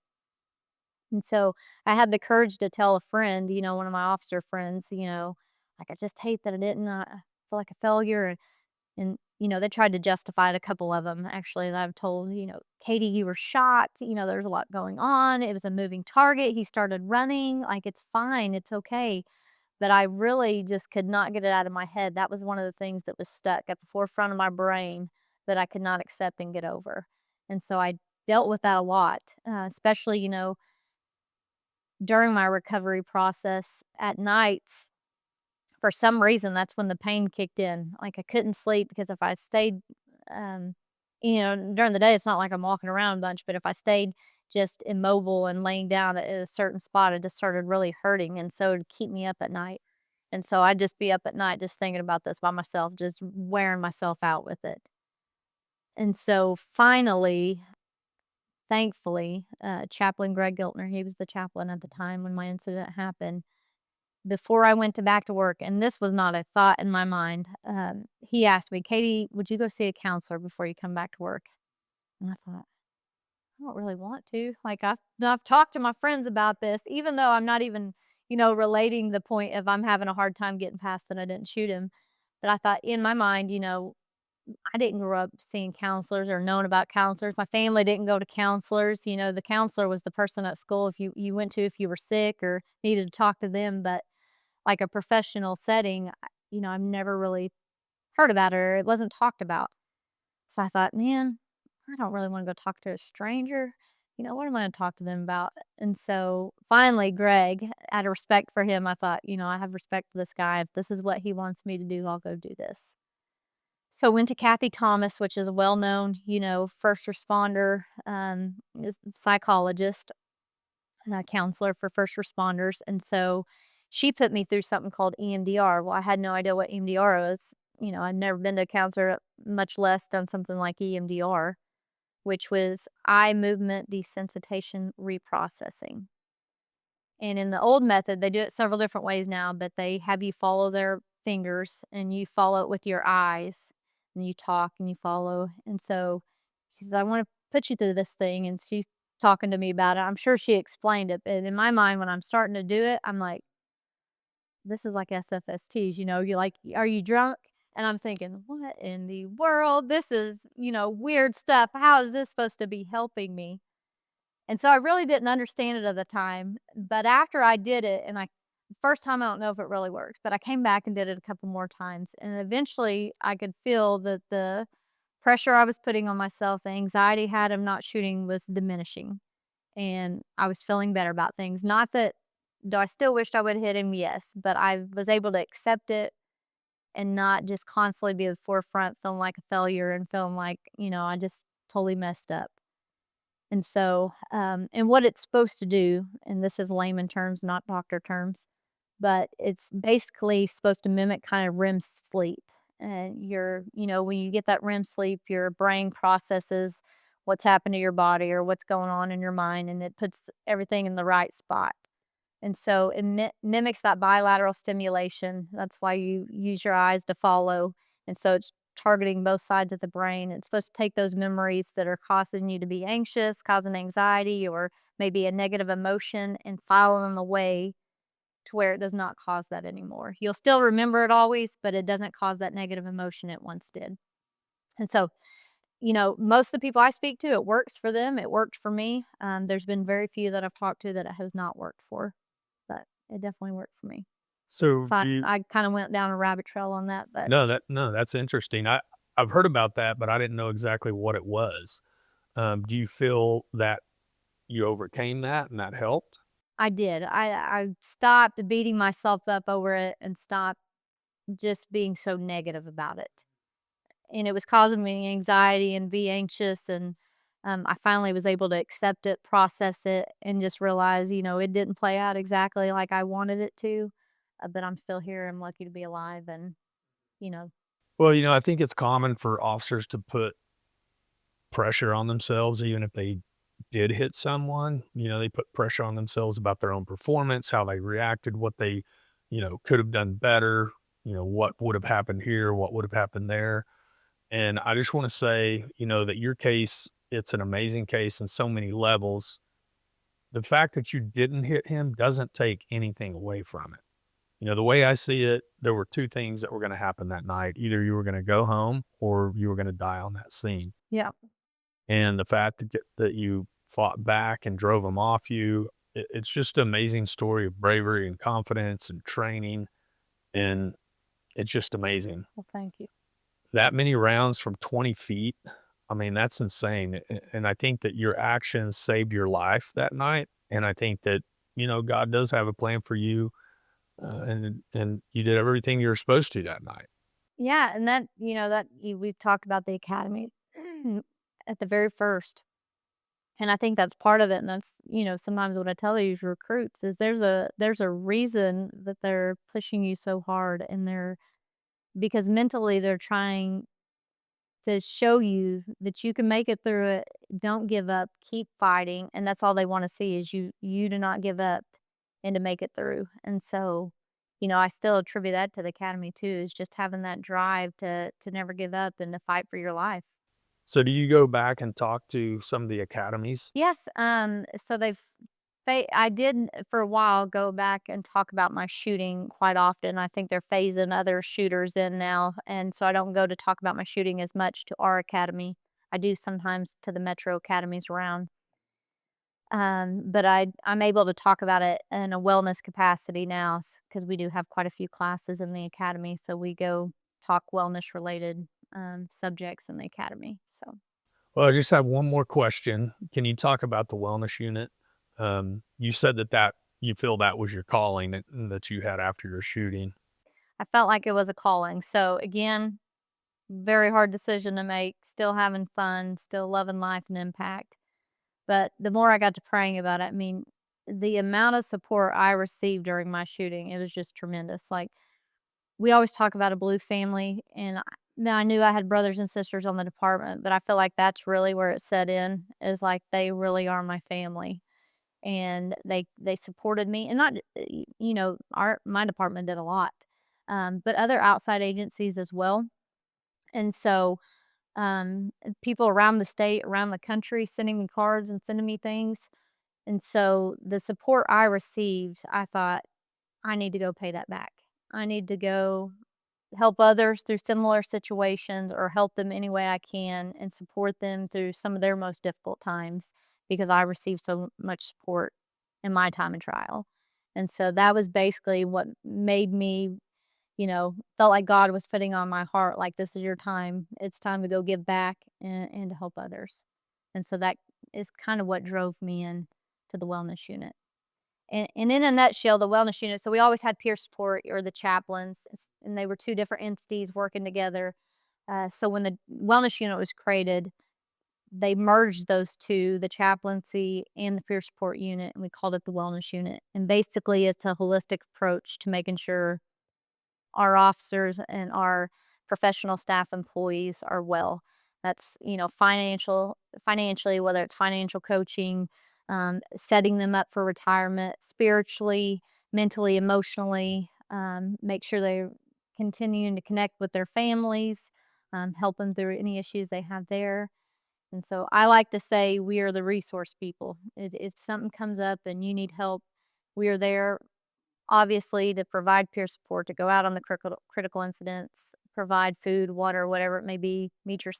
And so I had the courage to tell a friend, one of my officer friends, like I just hate that I didn't. I feel like a failure. And they tried to justify it, a couple of them actually that I've told, "Katie, you were shot, there's a lot going on, it was a moving target, he started running, like, it's fine, it's okay." But I really just could not get it out of my head. That was one of the things that was stuck at the forefront of my brain that I could not accept and get over. And so I dealt with that a lot, especially, during my recovery process at nights. For some reason, that's when the pain kicked in. Like I couldn't sleep because if I stayed, um, during the day, it's not like I'm walking around a bunch, but if I stayed just immobile and laying down at a certain spot, it just started really hurting. And so it'd keep me up at night. And so I'd just be up at night just thinking about this by myself, just wearing myself out with it. And so finally, thankfully, Chaplain Greg Giltner, he was the chaplain at the time when my incident happened, before I went to back to work, and this was not a thought in my mind, he asked me, "Katie, would you go see a counselor before you come back to work?" And I thought, "I don't really want to." Like, I've talked to my friends about this, even though I'm not even, relating the point of I'm having a hard time getting past that I didn't shoot him. But I thought in my mind, I didn't grow up seeing counselors or knowing about counselors. My family didn't go to counselors. The counselor was the person at school if you went to if you were sick or needed to talk to them. But like a professional setting, I've never really heard about it or it wasn't talked about. So I thought, man, I don't really want to go talk to a stranger. What am I going to talk to them about? And so finally, Greg, out of respect for him, I thought, I have respect for this guy. If this is what he wants me to do, I'll go do this. So went to Kathy Thomas, which is a well-known, first responder psychologist and a counselor for first responders. And so she put me through something called EMDR. Well, I had no idea what EMDR was. I'd never been to a counselor, much less done something like EMDR, which was eye movement desensitization reprocessing. And in the old method, they do it several different ways now, but they have you follow their fingers and you follow it with your eyes and you talk and you follow. And so she says, "I want to put you through this thing." And she's talking to me about it. I'm sure she explained it, but in my mind, when I'm starting to do it, I'm like, this is like SFSTs, you're like, "Are you drunk?" And I'm thinking, what in the world? This is, weird stuff. How is this supposed to be helping me? And so I really didn't understand it at the time, but after I did it and first time, I don't know if it really works, but I came back and did it a couple more times, and eventually I could feel that the pressure I was putting on myself, the anxiety I had of not shooting was diminishing, and I was feeling better about things. Not that do I still wished I would hit him? Yes, but I was able to accept it and not just constantly be at the forefront feeling like a failure and feeling like, I just totally messed up. And so, and what it's supposed to do, and this is layman terms, not doctor terms, but it's basically supposed to mimic kind of REM sleep. And when you get that REM sleep, your brain processes what's happened to your body or what's going on in your mind, and it puts everything in the right spot. And so it mimics that bilateral stimulation. That's why you use your eyes to follow. And so it's targeting both sides of the brain. It's supposed to take those memories that are causing you to be anxious, causing anxiety, or maybe a negative emotion and file them away to where it does not cause that anymore. You'll still remember it always, but it doesn't cause that negative emotion it once did. And so, most of the people I speak to, it works for them. It worked for me. There's been very few that I've talked to that it has not worked for, but it definitely worked for me. So So do you I kind of went down a rabbit trail on that, but no, that's interesting. I've heard about that, but I didn't know exactly what it was. Do you feel that you overcame that and that helped? I did. I stopped beating myself up over it and stopped just being so negative about it. And it was causing me anxiety and be anxious, and I finally was able to accept it, process it, and just realize, it didn't play out exactly like I wanted it to, but I'm still here. I'm lucky to be alive, and you know, Well, I think it's common for officers to put pressure on themselves even if they did hit someone. They put pressure on themselves about their own performance, how they reacted, what they, could have done better, what would have happened here, what would have happened there. And I just want to say, that your case, it's an amazing case in so many levels. The fact that you didn't hit him doesn't take anything away from it. The way I see it, there were two things that were going to happen that night. Either you were going to go home or you were going to die on that scene. Yeah. And the fact that you fought back and drove them off you, it's just an amazing story of bravery and confidence and training. And it's just amazing. Well, thank you. That many rounds from 20 feet, I mean, that's insane. And I think that your actions saved your life that night. And I think that, God does have a plan for you. And you did everything you were supposed to that night. Yeah, and we talked about the academy at the very first, and I think that's part of it, and that's, sometimes what I tell these recruits is there's a reason that they're pushing you so hard, and they're because mentally they're trying to show you that you can make it through it. Don't give up, keep fighting, and that's all they wanna see is you to not give up and to make it through, and so, I still attribute that to the academy too, is just having that drive to never give up and to fight for your life. So do you go back and talk to some of the academies? Yes, so I did for a while go back and talk about my shooting quite often. I think they're phasing other shooters in now, and so I don't go to talk about my shooting as much to our academy. I do sometimes to the metro academies around. But I'm able to talk about it in a wellness capacity now because we do have quite a few classes in the academy, so we go talk wellness related subjects in the academy. So Well, I just have one more question. Can you talk about the wellness unit? You said that you feel that was your calling that you had after your shooting. I felt like it was a calling. So again, very hard decision to make. Still having fun, still loving life and impact. But the more I got to praying about it, I mean, the amount of support I received during my shooting, it was just tremendous. Like we always talk about a blue family, and then I knew I had brothers and sisters on the department, but I feel like that's really where it set in. Is like they really are my family, and they supported me, and not our my department did a lot, but other outside agencies as well, and so people around the state, around the country, sending me cards and sending me things, and so the support I received, I thought I need to go pay that back. I need to go help others through similar situations or help them any way I can and support them through some of their most difficult times because I received so much support in my time of trial. And so that was basically what made me, felt like God was putting on my heart, like, this is your time. It's time to go give back and to help others. And so that is kind of what drove me in to the wellness unit. And in a nutshell, the wellness unit, so we always had peer support or the chaplains, and they were two different entities working together. So when the wellness unit was created, they merged those two, the chaplaincy and the peer support unit, and we called it the wellness unit. And basically, it's a holistic approach to making sure our officers and our professional staff employees are well. That's, financially, whether it's financial coaching, setting them up for retirement, spiritually, mentally, emotionally, make sure they're continuing to connect with their families, help them through any issues they have there. And so I like to say we are the resource people. If something comes up and you need help, we are there obviously to provide peer support, to go out on the critical incidents, provide food, water, whatever it may be, meet your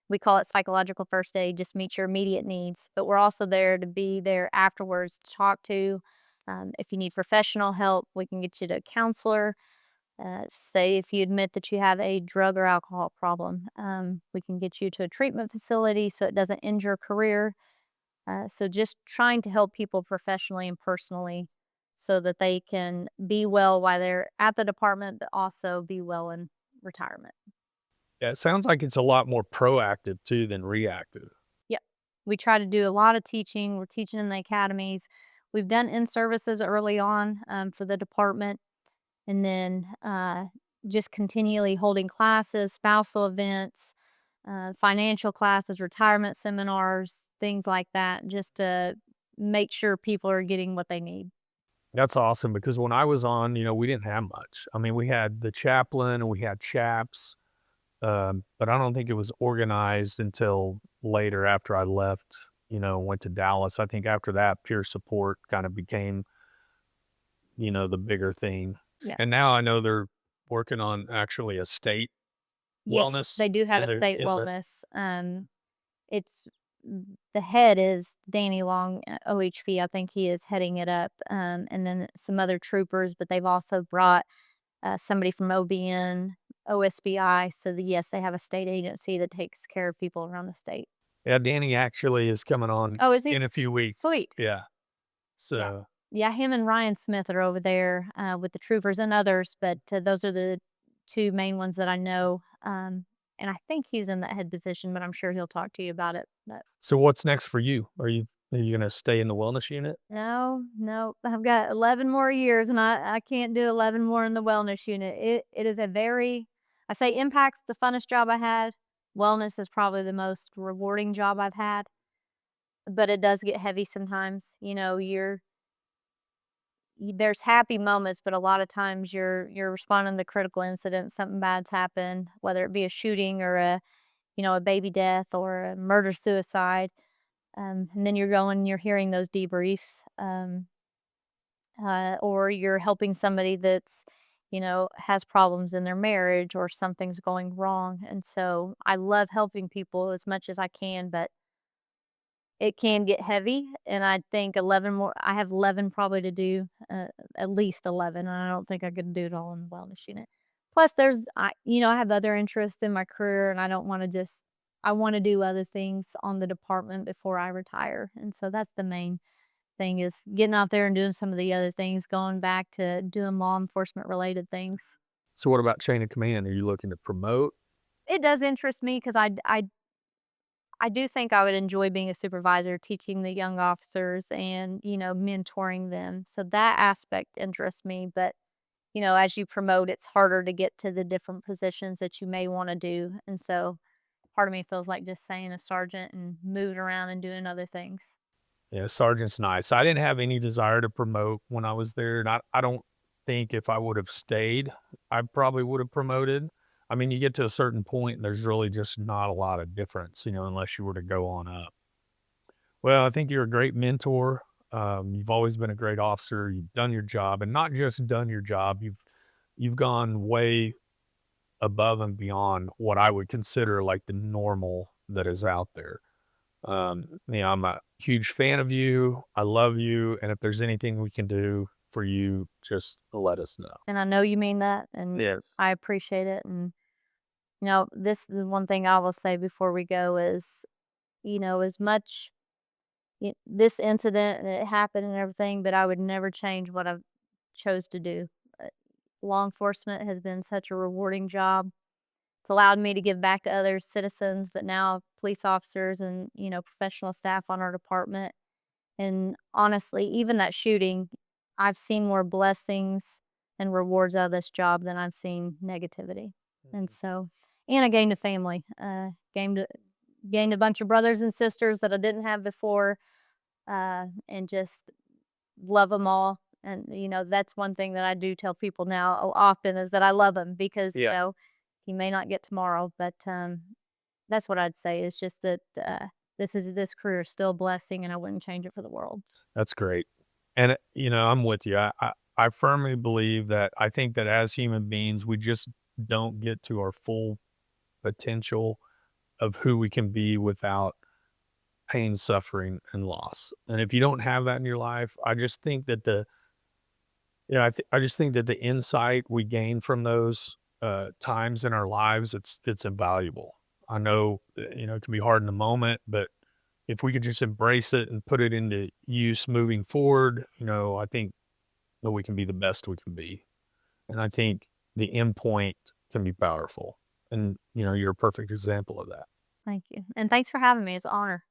we call it psychological first aid, just meet your immediate needs. But we're also there to be there afterwards to talk to. If you need professional help, we can get you to a counselor. Say if you admit that you have a drug or alcohol problem, we can get you to a treatment facility so it doesn't end your career. So just trying to help people professionally and personally so that they can be well while they're at the department, but also be well in retirement. Yeah, it sounds like it's a lot more proactive too than reactive. Yep. We try to do a lot of teaching. We're teaching in the academies. We've done in services early on for the department, and then just continually holding classes, spousal events, financial classes, retirement seminars, things like that, just to make sure people are getting what they need. That's awesome because when I was on, we didn't have much. I mean, we had the chaplain and we had chaps, but I don't think it was organized until later after I left, went to Dallas. I think after that, peer support kind of became, the bigger thing. Yeah. And now I know they're working on actually a state Yes, wellness they do have in a the state in the wellness. It's the head is Danny Long, OHP. I think he is heading it up, and then some other troopers. But they've also brought somebody from OBN, OSBI. So yes, they have a state agency that takes care of people around the state. Yeah, Danny actually is coming on Oh, is he? in a few weeks. Sweet. Yeah. Yeah. So, Yeah, him and Ryan Smith are over there, with the troopers and others, but, those are the 2 main ones that I know, and I think he's in that head position, but I'm sure he'll talk to you about it, but so what's next for you? Are you gonna stay in the wellness unit? no, no, I've got 11 more years, and I can't do 11 more in the wellness unit. It is a very I say impact's the funnest job I had, wellness is probably the most rewarding job I've had, but it does get heavy sometimes, there's happy moments, but a lot of times you're responding to critical incidents, something bad's happened, whether it be a shooting or a baby death or a murder suicide. And then you're going, you're hearing those debriefs, or you're helping somebody that's, has problems in their marriage or something's going wrong. And so I love helping people as much as I can, but it can get heavy, and I think 11 more I have 11 probably to do, at least 11, and I don't think I could do it all in the wellness unit. Plus, I have other interests in my career, and I don't wanna just I wanna do other things on the department before I retire, and so that's the main thing is getting out there and doing some of the other things, going back to doing law enforcement related things. So what about chain of command? Are you looking to promote? It does interest me because I do think I would enjoy being a supervisor, teaching the young officers and, mentoring them. So that aspect interests me. But, as you promote, it's harder to get to the different positions that you may want to do. And so part of me feels like just saying a sergeant and moving around and doing other things. Yeah, sergeant's nice. I didn't have any desire to promote when I was there, and I don't think if I would have stayed, I probably would have promoted. I mean, you get to a certain point, and there's really just not a lot of difference, unless you were to go on up. Well, I think you're a great mentor. You've always been a great officer. You've done your job, and not just done your job. You've gone way above and beyond what I would consider like the normal that is out there. I'm a huge fan of you. I love you, and if there's anything we can do for you, just let us know. And I know you mean that, and Yes. I appreciate it. And, this is one thing I will say before we go is, as much this incident and it happened and everything, but I would never change what I've chose to do. Uh, Law enforcement has been such a rewarding job. It's allowed me to give back to other citizens, but now police officers and, professional staff on our department. And honestly, even that shooting, I've seen more blessings and rewards out of this job than I've seen negativity. And Mhm. so, and I gained a family, gained a bunch of brothers and sisters that I didn't have before, and just love them all. And, that's one thing that I do tell people now often is that I love them because, Yeah, you may not get tomorrow, but that's what I'd say is just that this career is still a blessing and I wouldn't change it for the world. that's great. And, I'm with you. I firmly believe that I think that as human beings, we just don't get to our full potential of who we can be without pain, suffering, and loss. And if you don't have that in your life, I just think that I just think that the insight we gain from those times in our lives, it's invaluable. I know, it can be hard in the moment, but if we could just embrace it and put it into use moving forward, I think that we can be the best we can be. And I think the end point can be powerful. And, you're a perfect example of that. Thank you. And thanks for having me. It's an honor.